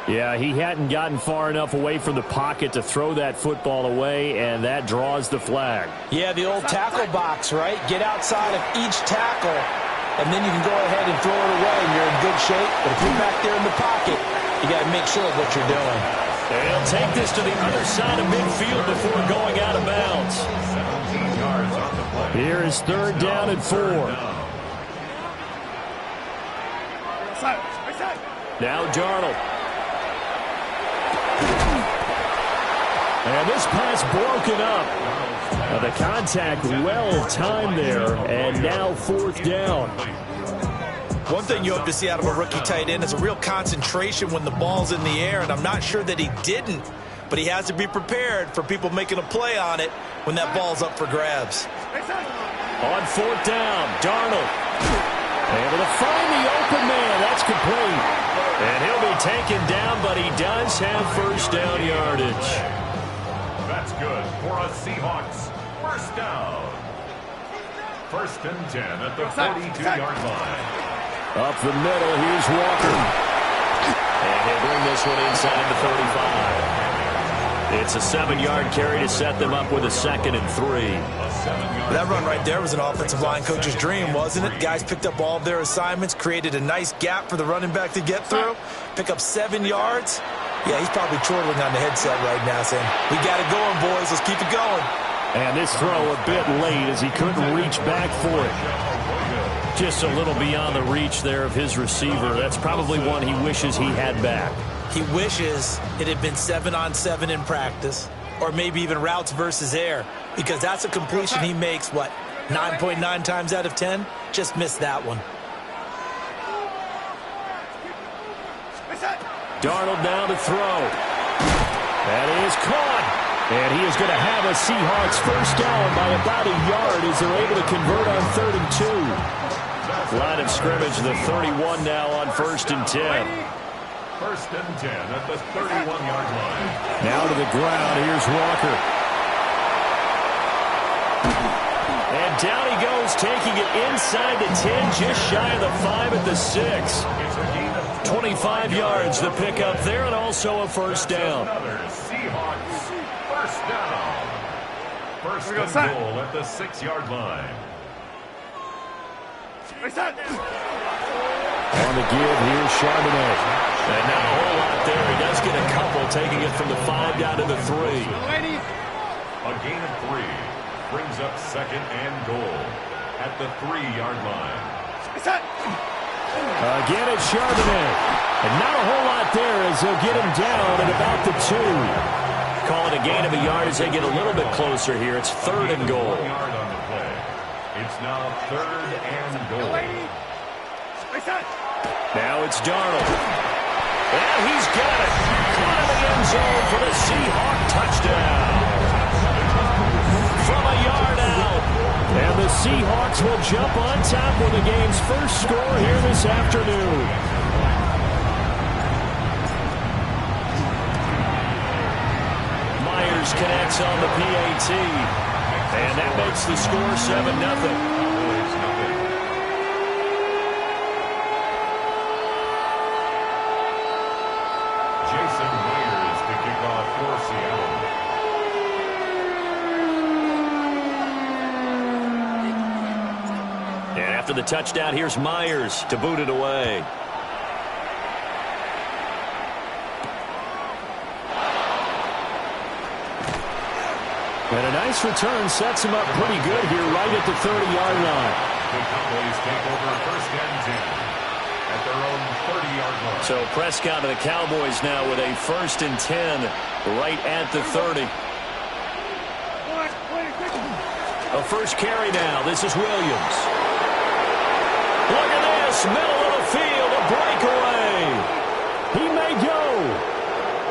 Yeah, he hadn't gotten far enough away from the pocket to throw that football away, and that draws the flag. Yeah, the old tackle box, right? Get outside of each tackle, and then you can go ahead and throw it away, and you're in good shape. But if you're back there in the pocket, you got to make sure of what you're doing. And he'll take this to the other side of midfield before going out of bounds. 17 yards on the play. Here is 3rd down and 4. Now Darnold. And this pass broken up. The contact well timed there, and now 4th down. One thing you hope to see out of a rookie tight end is a real concentration when the ball's in the air, and I'm not sure that he didn't, but he has to be prepared for people making a play on it when that ball's up for grabs. On 4th down, Darnold. Able to find the open man. That's complete. And he'll be taken down, but he does have 1st down yardage. That's good for a Seahawks 1st down. 1st and 10 at the 42-yard line. Up the middle, here's Walker. And he'll bring this one inside the 35. It's a 7-yard carry to set them up with a 2nd and 3. That run right there was an offensive line coach's dream, wasn't it? Guys picked up all of their assignments, created a nice gap for the running back to get through, pick up 7 yards. Yeah, he's probably chortling on the headset right now saying, we got it going, boys. Let's keep it going. And this throw a bit late as he couldn't reach back for it. Just a little beyond the reach there of his receiver. That's probably one he wishes he had back. He wishes it had been 7-on-7 in practice, or maybe even routes versus air, because that's a completion he makes, what, 9.9 times out of 10? Just missed that one. Darnold now to throw. That is caught. And he is going to have a Seahawks 1st down by about a yard as they're able to convert on 3rd and 2. Line of scrimmage, the 31 now on 1st and 10. 1st and 10 at the 31-yard line. Now to the ground. Here's Walker. And down he goes, taking it inside the 10, just shy of the 5 at the 6. 25 yards the pickup there, and also a 1st down. Another Seahawks 1st down. 1st and goal at the 6-yard line. On the give, here's Charbonnet. And not a whole lot there. He does get a couple, taking it from the 5 down to the 3. A gain of 3 brings up 2nd and goal at the 3-yard line. Again, it's Charbonnet. And not a whole lot there as they'll get him down at about the 2. Call it a gain of a yard as they get a little bit closer here. It's 3rd and goal. 1 yard on the play. It's now 3rd and goal. Now it's Darnold. And he's got it. Caught in the end zone for the Seahawk touchdown. From a yard out. And the Seahawks Seahawks will jump on top with the game's first score here this afternoon. Myers connects on the PAT. And that makes the score 7-0. After the touchdown, here's Myers to boot it away. And a nice return sets him up pretty good here right at the 30-yard line. The Cowboys take over first and 10 at their own 30-yard line. So Prescott and the Cowboys now with a first and 10 right at the 30. A first carry now. This is Williams. Look at this, middle of the field, a breakaway. He may go.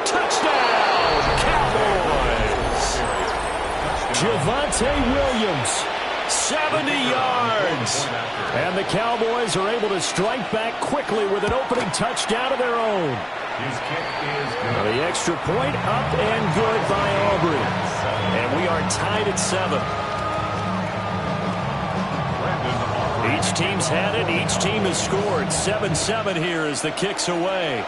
Touchdown, Cowboys. Javonte Williams, 70 yards. And the Cowboys are able to strike back quickly with an opening touchdown of their own. His kick is good. The extra point up and good by Aubrey. And we are tied at 7. Each team's had it. Each team has scored. 7-7 here as the kick's away.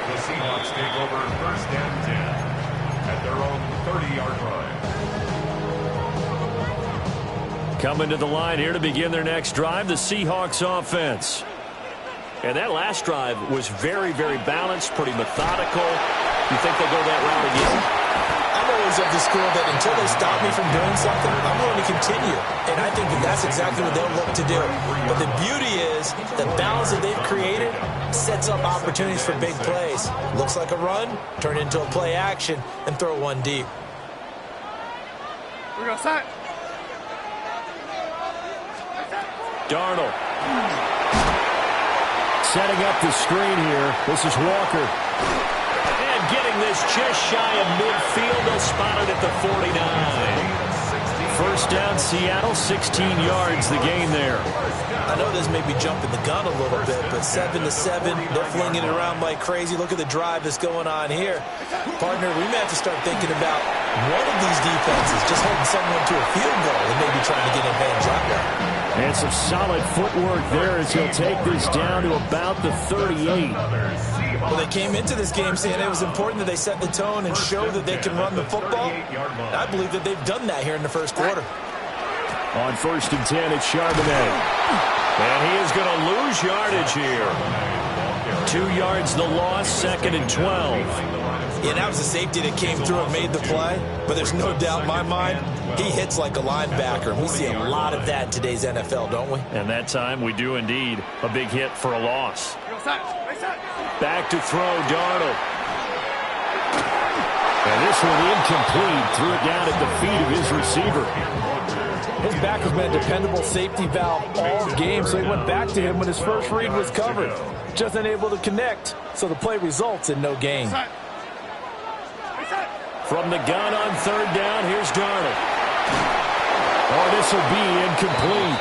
The Seahawks take over first and 10 at their own 30-yard line. Coming to the line here to begin their next drive, the Seahawks offense. And that last drive was very, very balanced, pretty methodical. You think they'll go that route again? I'm always of the school that until they stop me from doing something, I'm willing to continue. And I think that that's exactly what they'll look to do. But the beauty is the balance that they've created sets up opportunities for big plays. Looks like a run, turn it into a play action, and throw one deep. We're going to start. Darnold. Setting up the screen here. This is Walker. And getting this just shy of midfield. They'll spot it at the 49. First down, Seattle, 16 yards, the gain there. I know this may be jumping the gun a little bit, but 7-7, they're flinging it around like crazy. Look at the drive that's going on here. Partner, we may have to start thinking about one of these defenses just holding someone to a field goal and maybe trying to get an advantage that way. And some solid footwork there as he'll take this down to about the 38. Well, they came into this game saying it was important that they set the tone and show that they can run the football. And I believe that they've done that here in the first quarter. On first and 10, it's Charbonnet. And he is going to lose yardage here. 2 yards the loss, second and 12. Yeah, that was a safety that came through and made the play. But there's no doubt in my mind, he hits like a linebacker. And we see a lot of that in today's NFL, don't we? And that time we do indeed. A big hit for a loss. Back to throw, Darnold. And this one incomplete. Threw it down at the feet of his receiver. His back has been a dependable safety valve all game, so he went back to him when his first read was covered. Just unable to connect, so the play results in no gain. From the gun on third down, here's Darnold. Oh, this will be incomplete.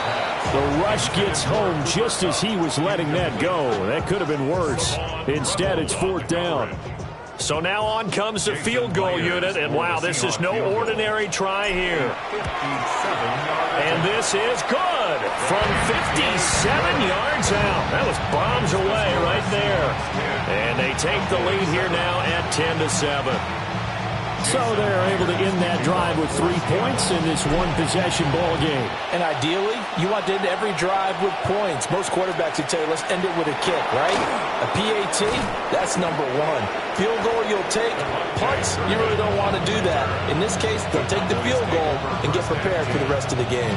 The rush gets home just as he was letting that go. That could have been worse. Instead, it's fourth down. So now on comes the field goal unit, and wow, this is no ordinary try here. And this is good from 57 yards out. That was bombs away right there. And they take the lead here now at 10-7. So they're able to end that drive with 3 points in this one-possession ball game. And ideally, you want to end every drive with points. Most quarterbacks would tell you, let's end it with a kick, right? A PAT, that's number one. Field goal you'll take. Punts, you really don't want to do that. In this case, they'll take the field goal and get prepared for the rest of the game.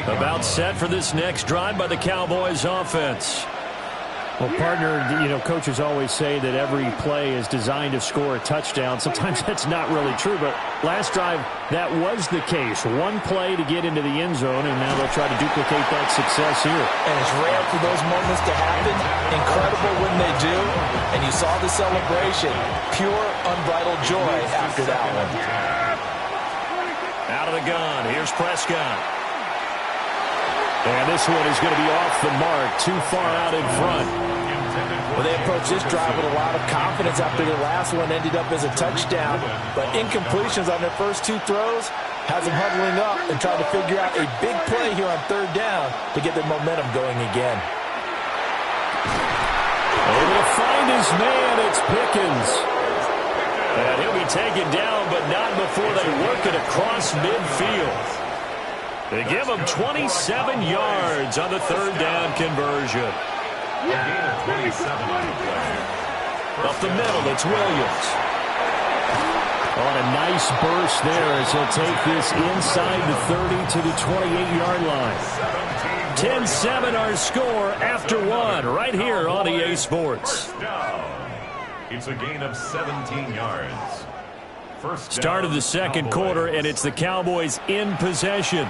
About set for this next drive by the Cowboys offense. Well, partner, coaches always say that every play is designed to score a touchdown. Sometimes that's not really true, but last drive, that was the case. One play to get into the end zone, and now they'll try to duplicate that success here. And it's rare for those moments to happen. Incredible when they do. And you saw the celebration. Pure, unbridled joy after that one. Out of the gun, here's Prescott. And this one is going to be off the mark, too far out in front. Well, they approached this drive with a lot of confidence after their last one ended up as a touchdown. But incompletions on their first two throws has them huddling up and trying to figure out a big play here on third down to get their momentum going again. Able to find his man, it's Pickens. And he'll be taken down, but not before they work it across midfield. They give him 27 yards on the third down conversion. Up the middle, it's Williams. On a nice burst there as he'll take this inside the 30 to the 28-yard line. 10-7 our score after one right here on EA Sports. It's a gain of 17 yards. Start of the second quarter, and it's the Cowboys in possession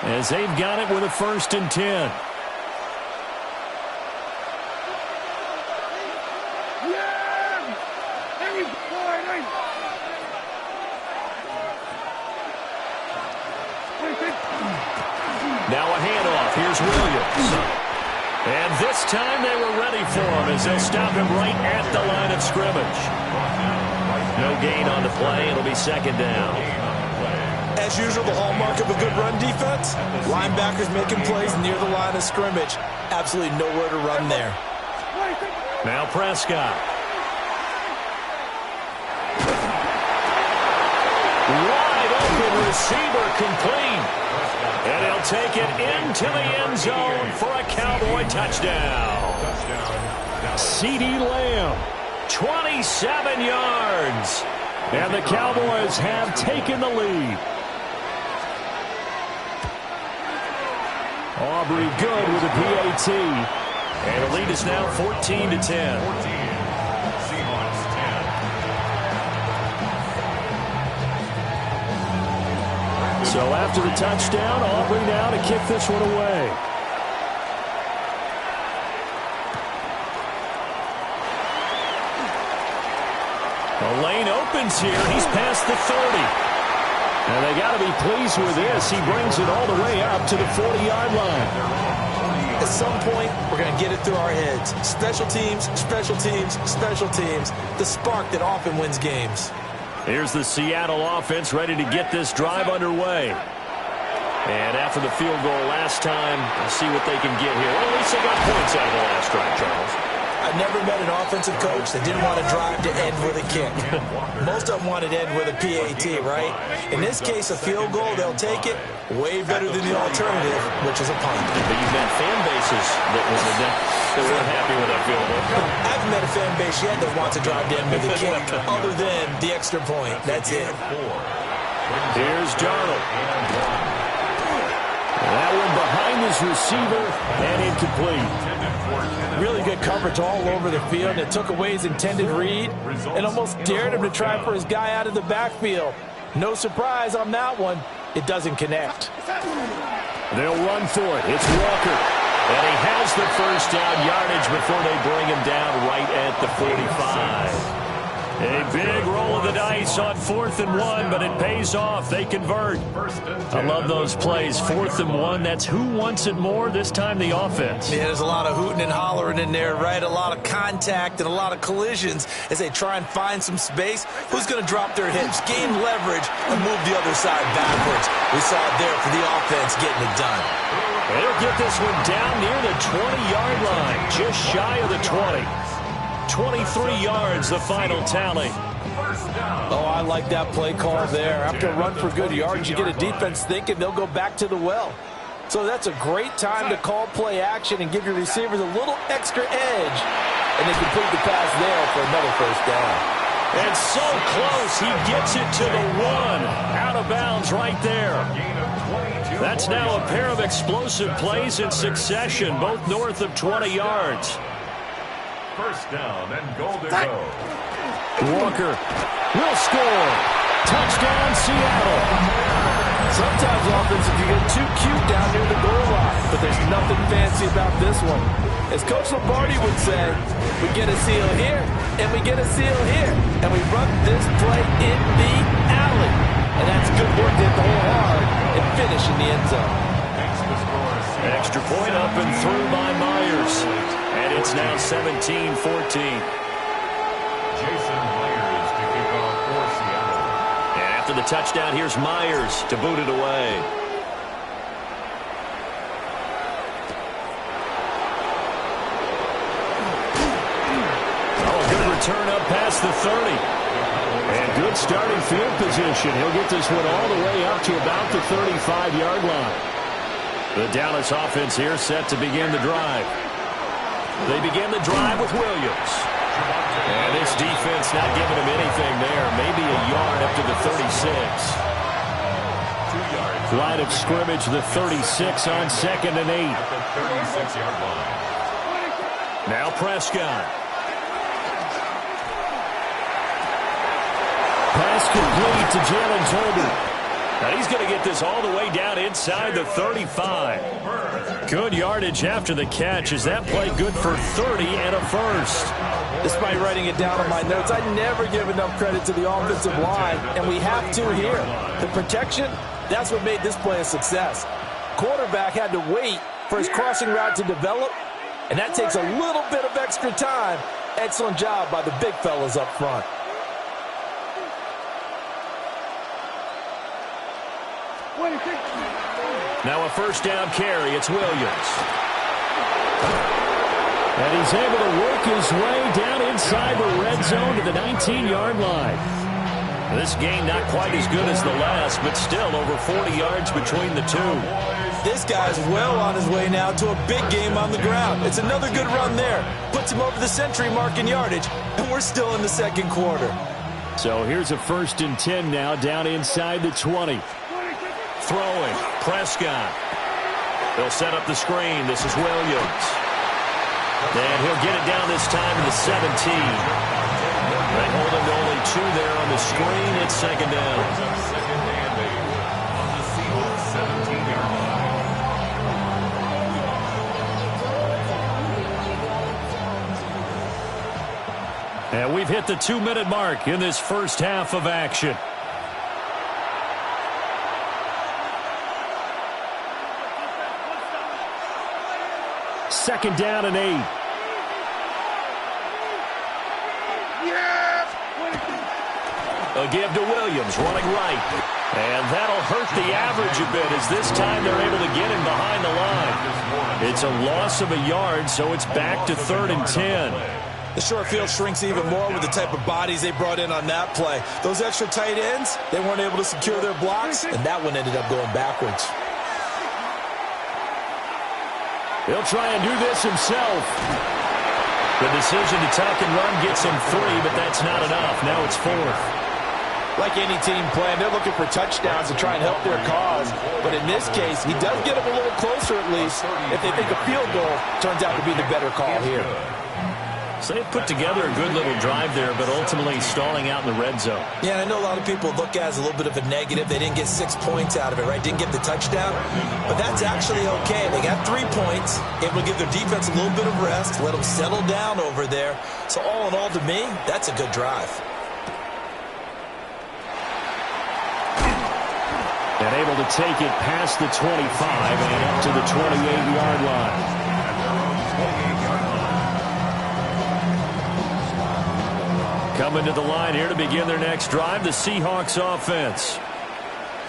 as they've got it with a 1st and 10. Now a handoff. Here's Williams. And this time they were ready for him as they'll stop him right at the line of scrimmage. No gain on the play. It'll be 2nd down. As usual, the hallmark of a good run defense, linebackers making plays near the line of scrimmage. Absolutely nowhere to run there. Now Prescott. Wide open receiver complete. And he'll take it into the end zone for a Cowboy touchdown. CeeDee Lamb, 27 yards. And the Cowboys have taken the lead. Aubrey good with a PAT. And the lead is now 14-10. Seahawks 10. So after the touchdown, Aubrey now to kick this one away. The lane opens here. He's past the 30. And they got to be pleased with this. He brings it all the way up to the 40-yard line. At some point, we're going to get it through our heads. Special teams, special teams, special teams. The spark that often wins games. Here's the Seattle offense ready to get this drive underway. And after the field goal last time, we'll see what they can get here. Well, at least they got points out of the last drive, Charles. I've never met an offensive coach that didn't want to drive to end with a kick. Most of them wanted to end with a PAT, right? In this case, a field goal, they'll take it. Way better than the alternative, which is a punt. But you've met fan bases that weren't happy with that field goal. I haven't met a fan base yet that wants to drive to end with a kick, other than the extra point. That's it. Here's Darnold. That one behind his receiver and incomplete. Really good coverage all over the field. It took away his intended read and almost dared him to try for his guy out of the backfield. No surprise on that one. It doesn't connect. They'll run for it. It's Walker. And he has the first down yardage before they bring him down right at the 45. A big roll of the dice on 4th and 1, but it pays off. They convert. I love those plays. 4th and 1, that's who wants it more, this time the offense. Yeah, there's a lot of hooting and hollering in there, right? A lot of contact and a lot of collisions as they try and find some space. Who's going to drop their hips, gain leverage, and move the other side backwards? We saw it there for the offense getting it done. They'll get this one down near the 20-yard line, just shy of the 20. 23 yards, the final tally. Oh, I like that play call there. After a run for good yards, you get a defense thinking they'll go back to the well. So that's a great time to call play action and give your receivers a little extra edge. And they complete the pass there for another first down. And so close, he gets it to the 1. Out of bounds right there. That's now a pair of explosive plays in succession, both north of 20 yards. First down and goal to go. Walker will score. Touchdown, Seattle. Sometimes offenses can get too cute down near the goal line, but there's nothing fancy about this one. As Coach Lombardi would say, we get a seal here, and we get a seal here, and we run this play in the alley. And that's good work to hit the hole hard and finish in the end zone. Extra point up and through by Myers. And it's now 17-14. Jason Myers to kick off for Seattle. And after the touchdown, here's Myers to boot it away. Turn up past the 30. And good starting field position. He'll get this one all the way up to about the 35-yard line. The Dallas offense here set to begin the drive. They begin the drive with Williams. And this defense not giving him anything there. Maybe a yard up to the 36. 2 yards. Line of scrimmage, the 36 on 2nd and 8. At the 36-yard line. Now Prescott. Pass complete to Jalen Tolbert. Now he's going to get this all the way down inside the 35. Good yardage after the catch. Is that play good for 30 and a first? Despite writing it down on my notes, I never give enough credit to the offensive line, and we have to here. The protection, that's what made this play a success. Quarterback had to wait for his crossing route to develop, and that takes a little bit of extra time. Excellent job by the big fellas up front. Now a first down carry. It's Williams. And he's able to work his way down inside the red zone to the 19-yard line. This game not quite as good as the last, but still over 40 yards between the two. This guy's well on his way now to a big game on the ground. It's another good run there. Puts him over the century mark in yardage, and we're still in the second quarter. So here's a 1st and 10 now down inside the 20. Throwing, Prescott. They'll set up the screen. This is Williams. And he'll get it down this time to the 17. They hold him to only 2 there on the screen. It's 2nd down. Second and 8 on the Seahawks 17-yard line. And we've hit the 2-minute mark in this first half of action. Second down and 8. A give to Williams, running right. And that'll hurt the average a bit as this time they're able to get him behind the line. It's a loss of a yard, so it's back to 3rd and 10. The short field shrinks even more with the type of bodies they brought in on that play. Those extra tight ends, they weren't able to secure their blocks, and that one ended up going backwards. He'll try and do this himself. The decision to tuck and run gets him 3, but that's not enough. Now it's 4th. Like any team playing, they're looking for touchdowns to try and help their cause. But in this case, he does get them a little closer at least if they think a field goal turns out to be the better call here. So they put together a good little drive there, but ultimately stalling out in the red zone. Yeah, and I know a lot of people look at it as a little bit of a negative. They didn't get 6 points out of it, right? Didn't get the touchdown. But that's actually okay. They got 3 points, able to give their defense a little bit of rest, let them settle down over there. So all in all, to me, that's a good drive. And able to take it past the 25 and up to the 28-yard line. Coming to the line here to begin their next drive, the Seahawks offense.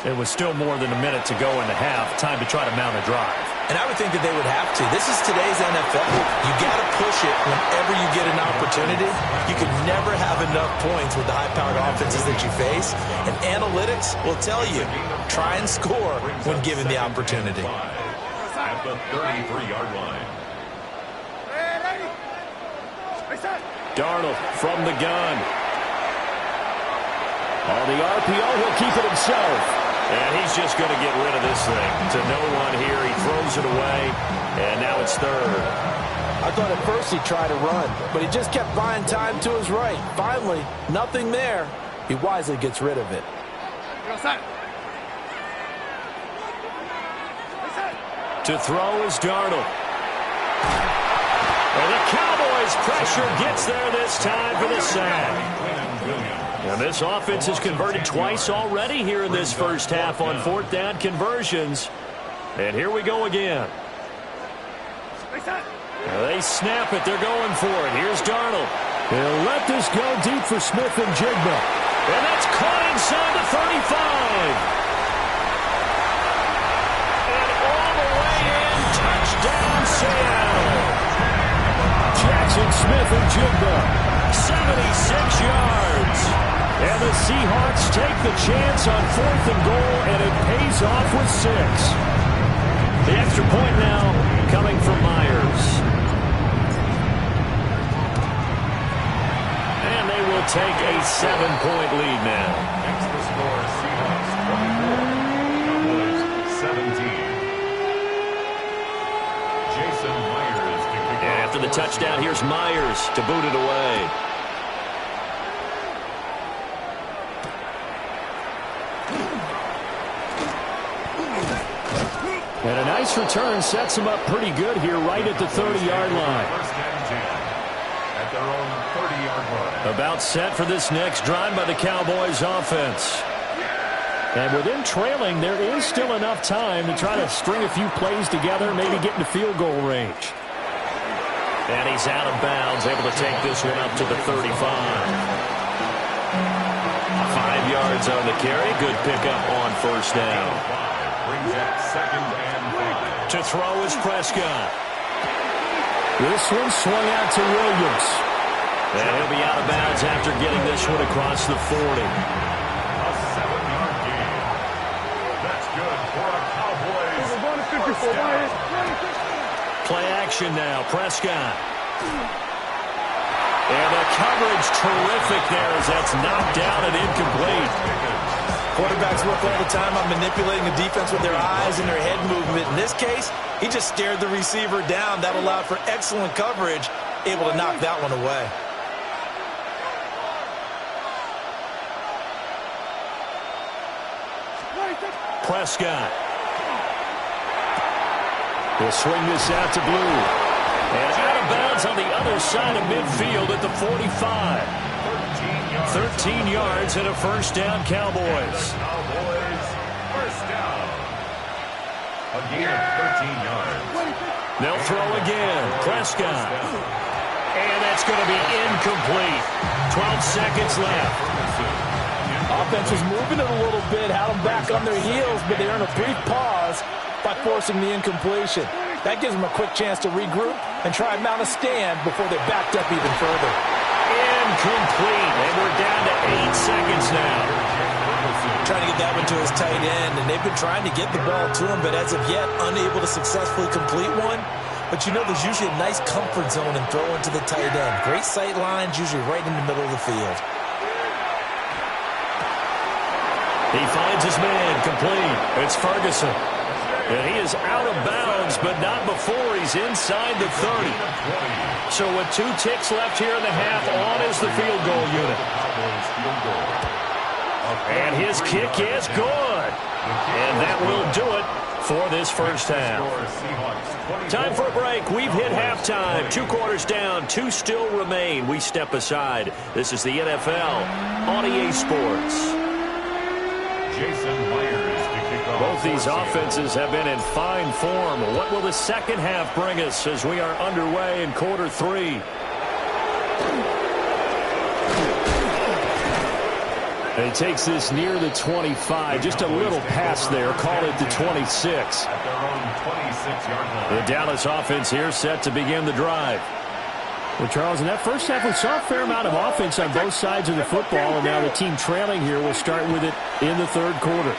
It was still more than a minute to go in the half. Time to try to mount a drive. And I would think that they would have to. This is today's NFL. You got to push it whenever you get an opportunity. You can never have enough points with the high-powered offenses that you face. And analytics will tell you, try and score when given the opportunity. At the 33-yard line. Darnold from the gun. On the RPO, he'll keep it himself. And he's just going to get rid of this thing. To no one here. He throws it away. And now it's 3rd. I thought at first he'd try to run, but he just kept buying time to his right. Finally, nothing there. He wisely gets rid of it. To throw is Darnold. And the Cowboys' pressure gets there this time for the sack. And this offense has converted twice already here in this first half on fourth down conversions. And here we go again. They snap it. They're going for it. Here's Darnold. They'll let this go deep for Smith and Jigba. And that's caught inside the 35. And all the way in. Touchdown, Seattle. Jackson Smith and Jigba. 76 yards. And the Seahawks take the chance on 4th and goal, and it pays off with 6. The extra point now coming from Myers. And they will take a 7-point lead now. Extra score, Seahawks 24, Cowboys 17. Jason Myers to kick off. After the touchdown, here's Myers to boot it away. And a nice return sets him up pretty good here right at the 30-yard line. First and 10 at their own 30-yard line. About set for this next drive by the Cowboys offense. And with them trailing, there is still enough time to try to string a few plays together, maybe get into field goal range. And he's out of bounds, able to take this one up to the 35. 5 yards on the carry. Good pickup on first down. Brings up 2nd and 5. To throw is Prescott. This one swung out to Williams. And he'll be out of bounds after getting this one across the 40. A 7-yard gain. That's good for a Cowboys first down. Play action now. Prescott. And the coverage terrific there as that's knocked down and incomplete. Quarterbacks work all the time on manipulating the defense with their eyes and their head movement. In this case, he just stared the receiver down. That allowed for excellent coverage, able to knock that one away. Prescott. He'll swing this out to Blue. And out of bounds on the other side of midfield at the 45. 13 yards and a first down, Cowboys. Cowboys first down. A gain of 13 yards. They'll throw again. Prescott. And that's going to be incomplete. 12 seconds left. Offense was moving it a little bit, had them back on their heels, but they earned a brief pause by forcing the incompletion. That gives them a quick chance to regroup and try and mount a stand before they're backed up even further. Incomplete. And we're down to 8 seconds now. Trying to get that one to his tight end, and they've been trying to get the ball to him, but as of yet, unable to successfully complete one. But you know, there's usually a nice comfort zone in throwing to the tight end. Great sight lines, usually right in the middle of the field. He finds his man, complete. It's Ferguson. And he is out of bounds, but not before he's inside the 30. So with 2 ticks left here in the half, on is the field goal unit. And his kick is good. And that will do it for this first half. Time for a break. We've hit halftime. 2 quarters down, 2 still remain. We step aside. This is the NFL on EA Sports. Jason Myers to kick off. Both these offenses have been in fine form. What will the second half bring us as we are underway in quarter 3? And he takes this near the 25. Just a little pass there. Call it the 26. At their own 26-yard line. The Dallas offense here set to begin the drive. Well, Charles, in that first half, we saw a fair amount of offense on both sides of the football, and now the team trailing here will start with it in the third quarter.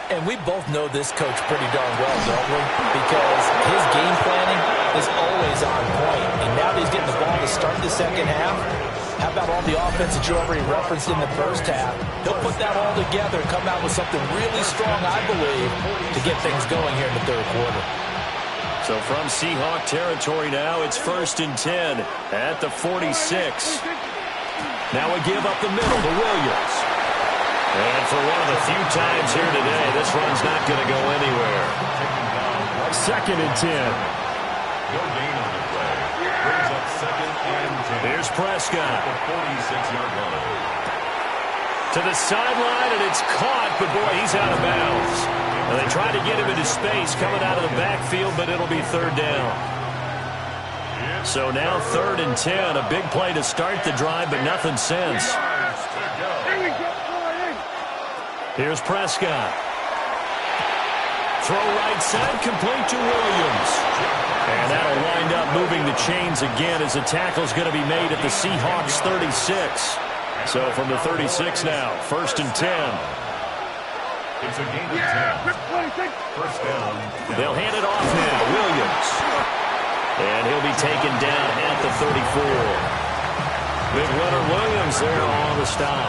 And we both know this coach pretty darn well, don't we? Because his game planning is always on point. And now that he's getting the ball to start the second half, how about all the offense that you already referenced in the first half? He'll put that all together and come out with something really strong, I believe, to get things going here in the third quarter. So from Seahawk territory now, it's 1st and 10 at the 46. Now a give up the middle to Williams. And for one of the few times here today, this run's not going to go anywhere. 2nd and 10. No gain on the play. Brings up 2nd and 10. Here's Prescott. At the 46-yard line. To the sideline, and it's caught, but boy, he's out of bounds. And they try to get him into space coming out of the backfield, but it'll be 3rd down. So now 3rd and 10, a big play to start the drive, but nothing since. Here's Prescott. Throw right side, complete to Williams. And that'll wind up moving the chains again as the tackle's going to be made at the Seahawks 36. So from the 36 now, 1st and 10. It's a gain of 10. 1st down. They'll hand it off now, Williams. And he'll be taken down at the 34. Big winner Williams there on the stop.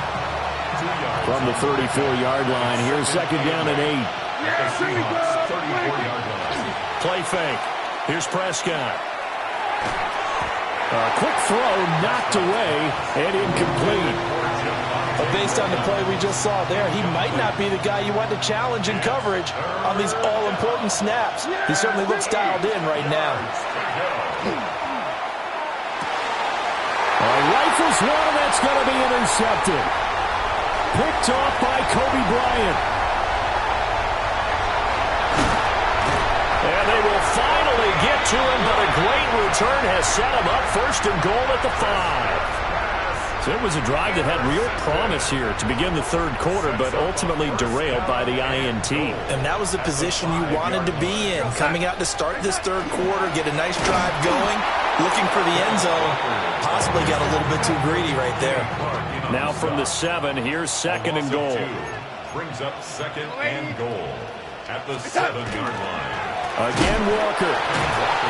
From the 34-yard line, here's 2nd down and 8. At the Seahawks 34-yard line. Play fake. Here's Prescott. A quick throw knocked away and incomplete. But based on the play we just saw there, he might not be the guy you want to challenge in coverage on these all-important snaps. He certainly looks dialed in right now. Rifles one, that's going to be intercepted. Picked off by Kobe Bryant. And they will finally get to him, but a great return has set him up 1st and goal at the 5. So it was a drive that had real promise here to begin the 3rd quarter, but ultimately derailed by the INT. And that was the position you wanted to be in. Coming out to start this 3rd quarter, get a nice drive going, looking for the end zone. Possibly got a little bit too greedy right there. Now from the 7, here's 2nd and goal. Brings up 2nd and goal at the 7-yard line. Again, Walker.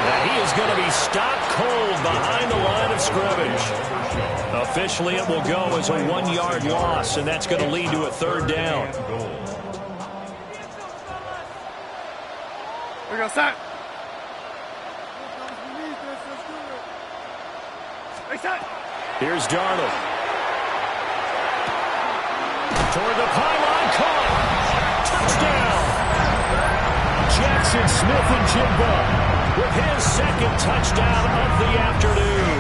Now he is going to be stopped cold behind the line of scrimmage. Officially, it will go as a 1-yard loss, and that's going to lead to a 3rd down. We got set. Here's Darnold. Toward the pylon, caught. Touchdown. Jackson Smith-Njigba with his 2nd touchdown of the afternoon.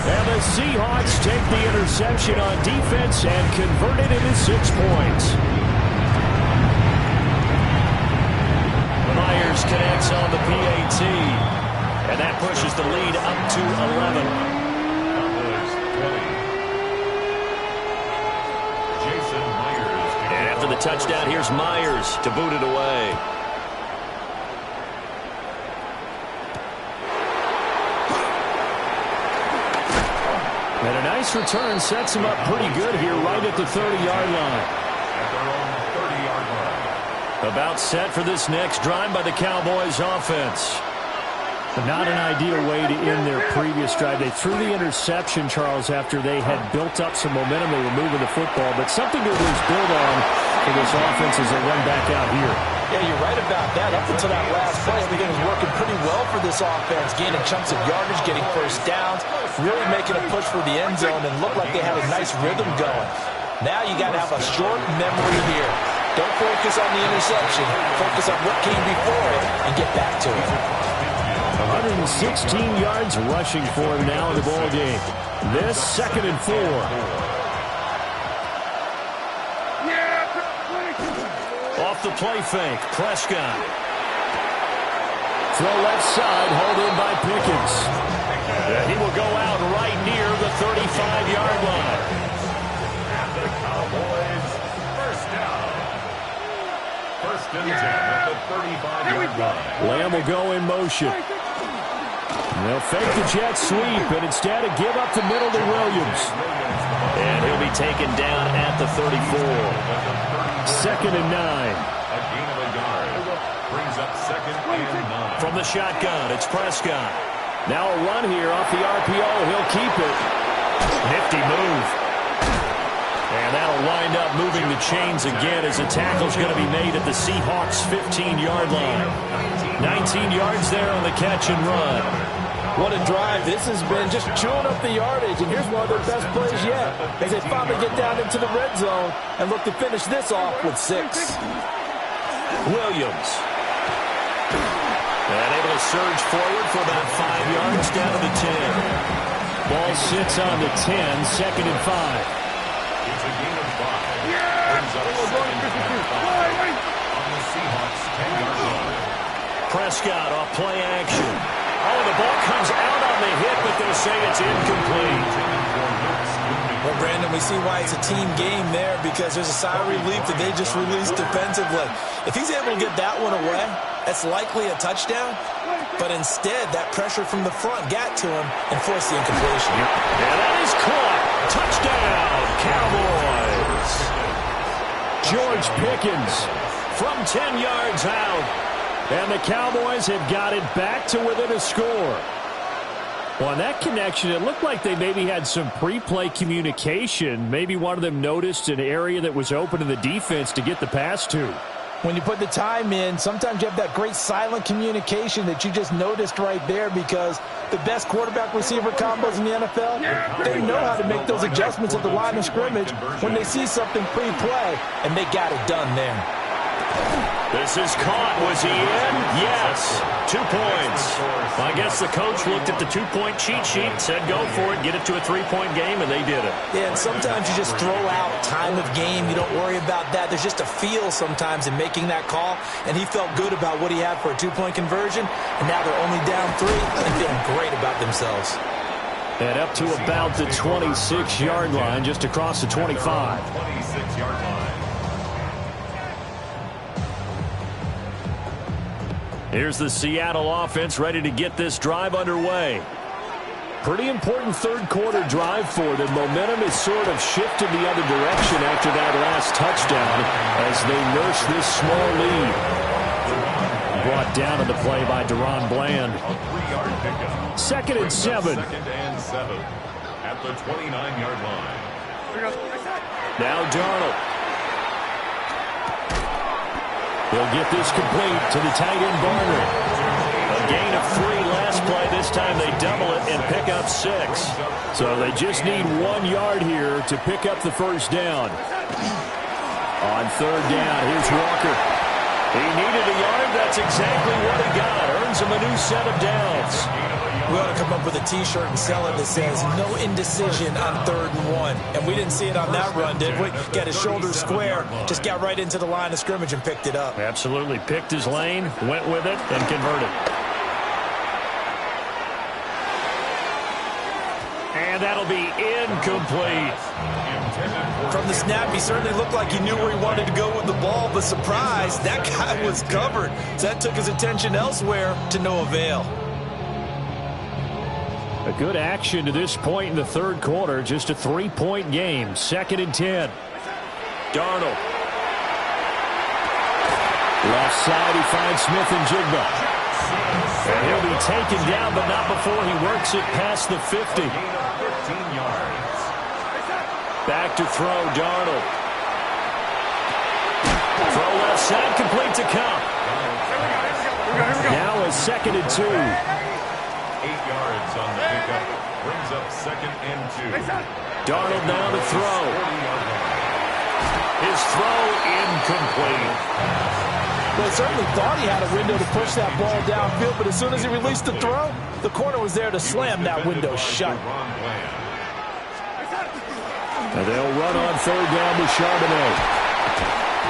And the Seahawks take the interception on defense and convert it into 6 points. Myers connects on the PAT. And that pushes the lead up to 11. And after the touchdown, here's Myers to boot it away. And a nice return sets him up pretty good here right at the 30-yard line. At their own 30-yard line. About set for this next drive by the Cowboys offense. Not an ideal way to end their previous drive. They threw the interception, Charles, after they had built up some momentum. They were moving the football, but something to at least build on for this offense as they run back out here. Yeah, you're right about that. Up until that last play, everything was working pretty well for this offense, gaining chunks of yardage, getting 1st downs, really making a push for the end zone, and looked like they had a nice rhythm going. Now you got to have a short memory here. Don't focus on the interception. Focus on what came before it and get back to it. 116 yards rushing for him now in the ball game. This 2nd and 4. Off the play fake, Prescott. Throw left side, hauled in by Pickens. And he will go out right near the 35-yard line. And the Cowboys, 1st down. 1st and 10 at the 35-yard line. Lamb will go in motion. They'll fake the jet sweep, and instead of give up the middle to Williams. And he'll be taken down at the 34. 2nd and 9. A gain of a yard. Brings up 2nd and 9. From the shotgun, it's Prescott. Now a run here off the RPO. He'll keep it. Nifty move. And that'll they'll wind up moving the chains again as the tackle's going to be made at the Seahawks' 15-yard line. 19 yards there on the catch and run. What a drive. This has been just chewing up the yardage, and here's one of their best plays yet as they finally get down into the red zone and look to finish this off with 6. Williams. And able to surge forward for about 5 yards down to the 10. Ball sits on the 10, 2nd and 5. It's a gain of 5. Brings up 7 on the Seahawks' 10-yard line. Prescott off play action. Oh, the ball comes out on the hit, but they'll say it's incomplete. Well, Brandon, we see why it's a team game there because there's a sigh of relief that they just released defensively. If he's able to get that one away, that's likely a touchdown. But instead, that pressure from the front got to him and forced the incompletion. And that is caught. Touchdown, Cowboys. George Pickens from 10 yards out. And the Cowboys have got it back to within a score. Well, on that connection, it looked like they maybe had some pre-play communication. Maybe one of them noticed an area that was open to the defense to get the pass to. When you put the time in, sometimes you have that great silent communication that you just noticed right there because the best quarterback-receiver combos in the NFL, they know how to make those adjustments at the line of scrimmage when they see something pre-play, and they got it done there. This is caught. Was he in? Yes. 2 points. I guess the coach looked at the 2-point cheat sheet, said go for it, get it to a 3-point game, and they did it. Yeah, and sometimes you just throw out time of game. You don't worry about that. There's just a feel sometimes in making that call, and he felt good about what he had for a 2-point conversion, and now they're only down 3 and feeling great about themselves. And up to about the 26-yard line, just across the 25. 26-yard line. Here's the Seattle offense ready to get this drive underway. Pretty important third-quarter drive for them. Momentum has sort of shifted the other direction after that last touchdown as they nurse this small lead. Brought down in the play by Deron Bland. A 3-yard pickup. 2nd and 7. 2nd and 7 at the 29-yard line. Now Darnold. He'll get this complete to the tight end Barner. A gain of 3 last play. This time they double it and pick up 6. So they just need 1 yard here to pick up the first down. On 3rd down, here's Walker. He needed a yard. That's exactly what he got. Earns him a new set of downs. We ought to come up with a T-shirt and sell it that says no indecision on 3rd and 1. And we didn't see it on that run, did we? Got his shoulder square, just got right into the line of scrimmage and picked it up. Absolutely. Picked his lane, went with it, and converted. And that'll be incomplete. From the snap, he certainly looked like he knew where he wanted to go with the ball, but surprise, that guy was covered. So that took his attention elsewhere to no avail. A good action to this point in the third quarter. Just a 3-point game. 2nd and 10. Darnold. Left side, he finds Smith and Jigba. And he'll be taken down, but not before he works it past the 50. 15 yards. Back to throw, Darnold. Throw left side, complete to Kupp. Now a 2nd and 2. 8 yards on the pickup. Brings up 2nd and 2. Darnold now to throw. His throw incomplete. Well, he certainly thought he had a window to push that ball downfield, but as soon as he released the throw, the corner was there to slam that window shut. And they'll run on 3rd down with Charbonnet.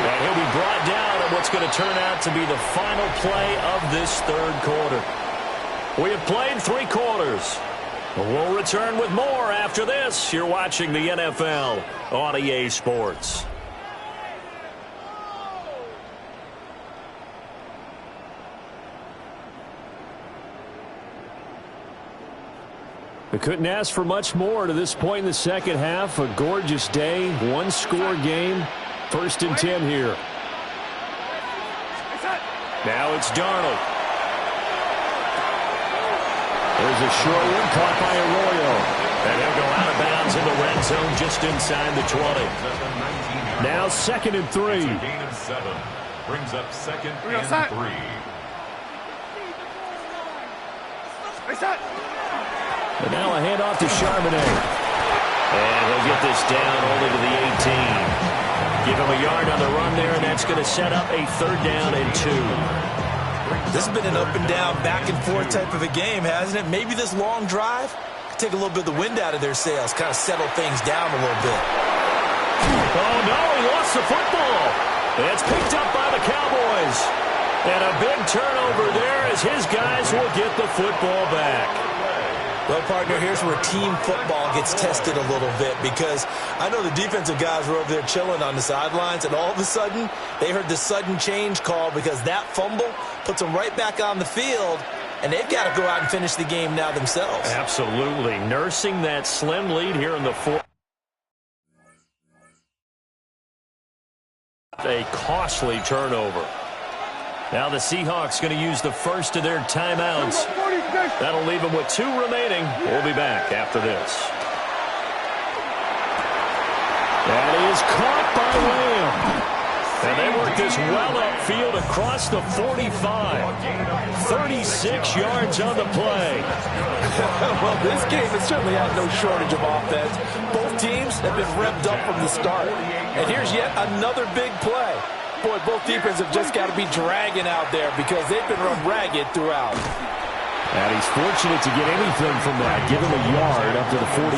And he'll be brought down on what's going to turn out to be the final play of this third quarter. We have played 3 quarters. We'll return with more after this. You're watching the NFL on EA Sports. We couldn't ask for much more to this point in the second half. A gorgeous day, 1-score game. 1st and 10 here. Now it's Darnold. There's a short one caught by Arroyo. And he'll go out of bounds in the red zone just inside the 20. Now 2nd and 3. Gain of 7. Brings up 2nd and 3. And now a handoff to Charbonnet. And he'll get this down only to the 18. Give him a yard on the run there, and that's going to set up a 3rd down and 2. This has been an up and down, back and forth type of a game, hasn't it? Maybe this long drive could take a little bit of the wind out of their sails, kind of settle things down a little bit. Oh, no, he lost the football. It's picked up by the Cowboys. And a big turnover there as his guys will get the football back. Well, partner, here's where team football gets tested a little bit, because I know the defensive guys were over there chilling on the sidelines, and all of a sudden they heard the sudden change call because that fumble puts them right back on the field, and they've got to go out and finish the game now themselves. Absolutely. Nursing that slim lead here in the 4th. A costly turnover. Now the Seahawks going to use the first of their timeouts. That'll leave them with 2 remaining. We'll be back after this. That is caught by Lamb. And they work this well upfield across the 45. 36 yards on the play. Well, this game has certainly had no shortage of offense. Both teams have been revved up from the start. And here's yet another big play. Boy, both defenses have just got to be dragging out there because they've been run ragged throughout. And he's fortunate to get anything from that. Give him a yard up to the 49.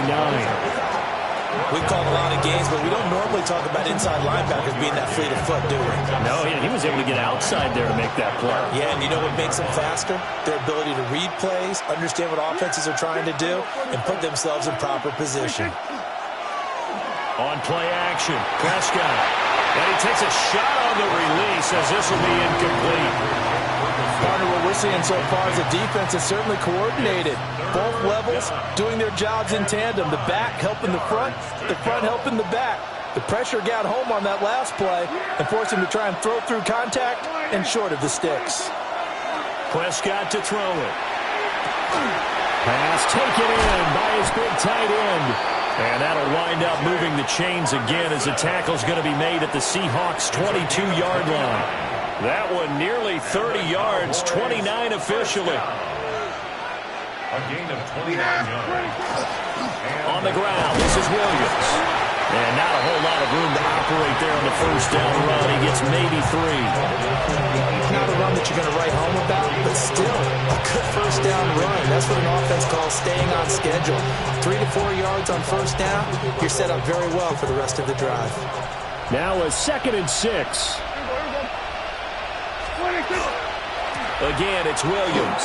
We call a lot of games, but we don't normally talk about inside linebackers being that fleet of foot, do we? No, he was able to get outside there to make that play. Yeah, and you know what makes them faster? Their ability to read plays, understand what offenses are trying to do, and put themselves in proper position. On play action, Prescott. And he takes a shot on the release as this will be incomplete. Partner, what we're seeing so far is the defense is certainly coordinated. Both levels doing their jobs in tandem. The back helping the front helping the back. The pressure got home on that last play and forced him to try and throw through contact and short of the sticks. Prescott to throw it. Pass taken in by his big tight end. And that'll wind up moving the chains again as the tackle's going to be made at the Seahawks' 22-yard line. That one nearly 30 yards, 29 officially. A gain of 29 yards. On the ground, this is Williams. And not a whole lot of room to operate there on the first down run. He gets maybe 3. Not a run that you're going to write home about, but still a good first down run. That's what an offense calls staying on schedule. 3 to 4 yards on first down, you're set up very well for the rest of the drive. Now a 2nd and 6. Again, it's Williams.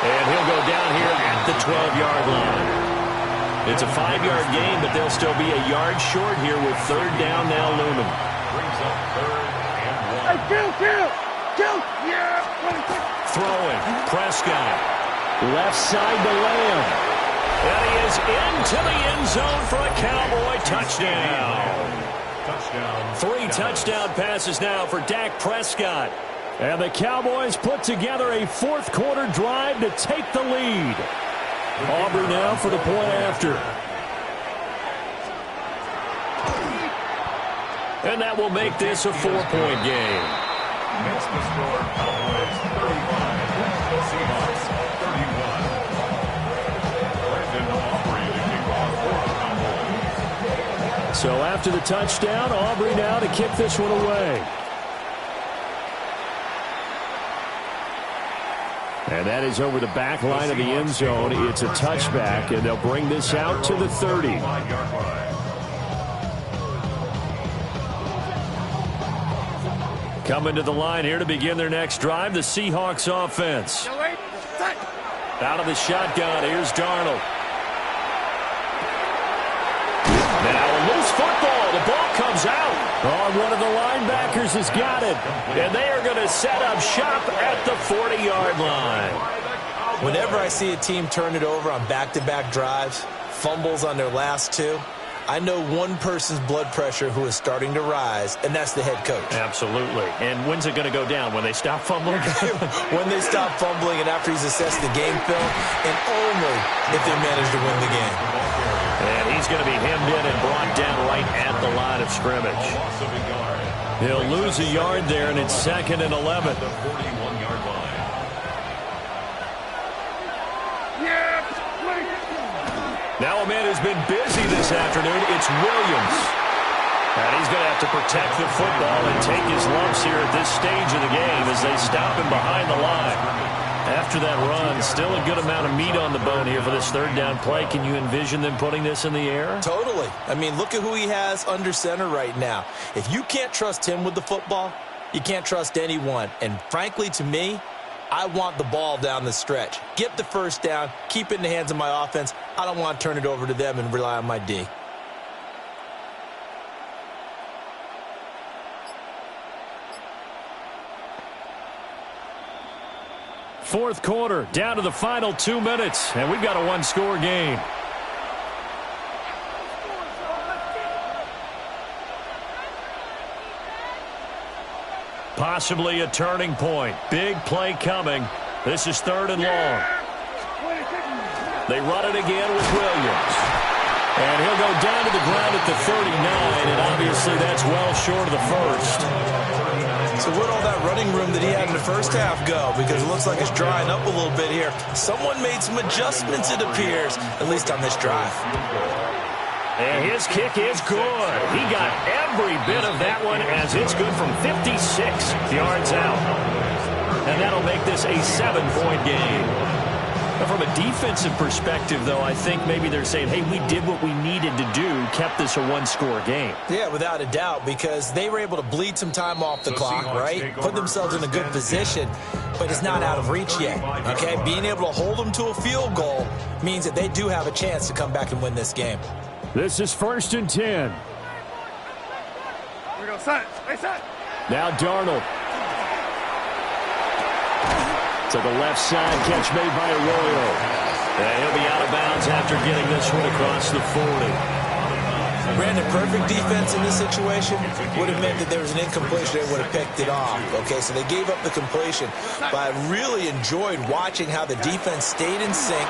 And he'll go down here at the 12-yard line. It's a 5-yard gain, but they'll still be a yard short here with 3rd down now looming. Brings up 3rd and 1. Hey, Kill! Yeah! Throwing, Prescott. Left side to Lamb. And he is into the end zone for a Cowboy touchdown. Touchdown. 3 touchdown passes now for Dak Prescott. And the Cowboys put together a 4th quarter drive to take the lead. Aubrey now for the point after. And that will make this a 4-point game. Makes the score Cowboys 35, Seahawks 31. Brandon Aubrey to kick off for the Cowboys. So after the touchdown, Aubrey now to kick this one away. And that is over the back line of the end zone. It's a touchback, and they'll bring this out to the 30. Coming to the line here to begin their next drive, the Seahawks offense. Out of the shotgun, here's Darnold. Now a loose football. The ball comes out. Oh, one of the linebackers has got it. And they are going to set up shop at the 40-yard line. Whenever I see a team turn it over on back-to-back drives, fumbles on their last 2, I know one person's blood pressure who is starting to rise, and that's the head coach. Absolutely. And when's it going to go down? When they stop fumbling? When they stop fumbling and after he's assessed the game film, and only if they manage to win the game. And he's going to be hemmed in and brought down right at the line of scrimmage. He'll lose a yard there, and it's 2nd and 11. Now a man who's been busy this afternoon, it's Williams. And he's going to have to protect the football and take his lumps here at this stage of the game as they stop him behind the line. After that run, still a good amount of meat on the bone here for this 3rd down play. Can you envision them putting this in the air? Totally. I mean, look at who he has under center right now. If you can't trust him with the football, you can't trust anyone. And frankly, to me, I want the ball down the stretch. Get the 1st down, keep it in the hands of my offense. I don't want to turn it over to them and rely on my D. Fourth quarter, down to the final 2 minutes, and we've got a 1-score game. Possibly a turning point. Big play coming. This is 3rd and long. They run it again with Williams. And he'll go down to the ground at the 39, and obviously that's well short of the first. So where'd all that running room that he had in the first half go? Because it looks like it's drying up a little bit here. Someone made some adjustments, it appears, at least on this drive. And his kick is good. He got every bit of that one as it's good from 56 yards out. And that'll make this a 7-point game. Now, from a defensive perspective, though, I think maybe they're saying, hey, we did what we needed to do, kept this a 1-score game. Yeah, without a doubt, because they were able to bleed some time off the clock, right? Put themselves in a good position, but it's not out of reach yet, okay? Being able to hold them to a field goal means that they do have a chance to come back and win this game. This is 1st and 10. Here we go, set. Hey, set. Now Darnold. To the left side, catch made by Arroyo. And he'll be out of bounds after getting this one across the 40. Brandon, perfect defense in this situation would have meant that there was an incompletion. They would have picked it off, okay? So they gave up the completion. But I really enjoyed watching how the defense stayed in sync,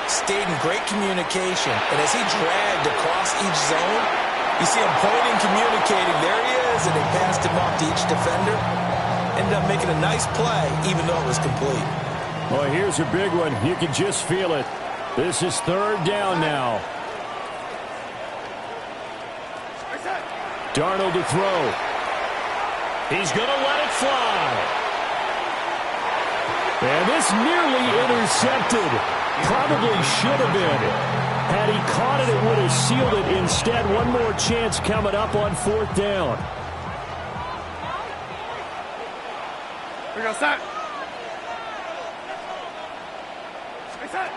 stayed in great communication. And as he dragged across each zone, you see him pointing, communicating. There he is, and they passed him off to each defender. Ended up making a nice play, even though it was complete. Well, here's a big one. You can just feel it. This is 3rd down now. Darnold to throw. He's going to let it fly. And this nearly intercepted. Probably should have been. Had he caught it, it would have sealed it. Instead, one more chance coming up on 4th down. Here we go, set. Hey, set.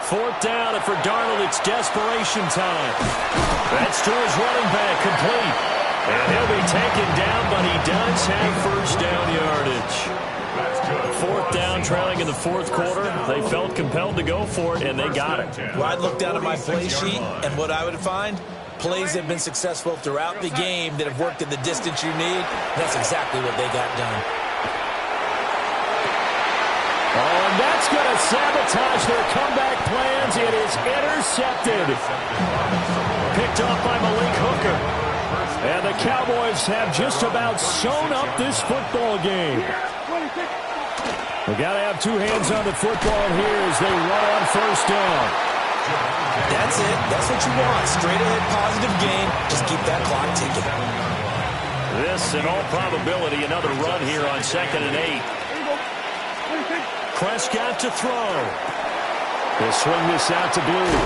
4th down, and for Darnold, it's desperation time. That's to his running back, complete. And he'll be taken down, but he does have 1st down yardage. 4th down, trailing in the 4th quarter. They felt compelled to go for it, and they got it. Well, I'd look down at my play sheet, and what I would find, plays have been successful throughout the game that have worked at the distance you need. That's exactly what they got done. Oh, and that's going to sabotage their comeback plans. It is intercepted. Picked off by Malik Hooker. And the Cowboys have just about sewn up this football game. We've got to have two hands on the football here as they run on 1st down. That's it. That's what you want. Straight ahead positive gain. Just keep that clock ticking. This, in all probability, another run here on 2nd and 8. Prescott to throw. He'll swing this out to Blue.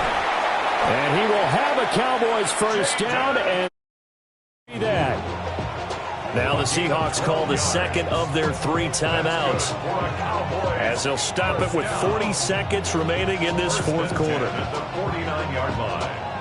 And he will have a Cowboys 1st down and that. Now the Seahawks call the 2nd of their 3 timeouts as they'll stop it with 40 seconds remaining in this 4th quarter. At the 49-yard line.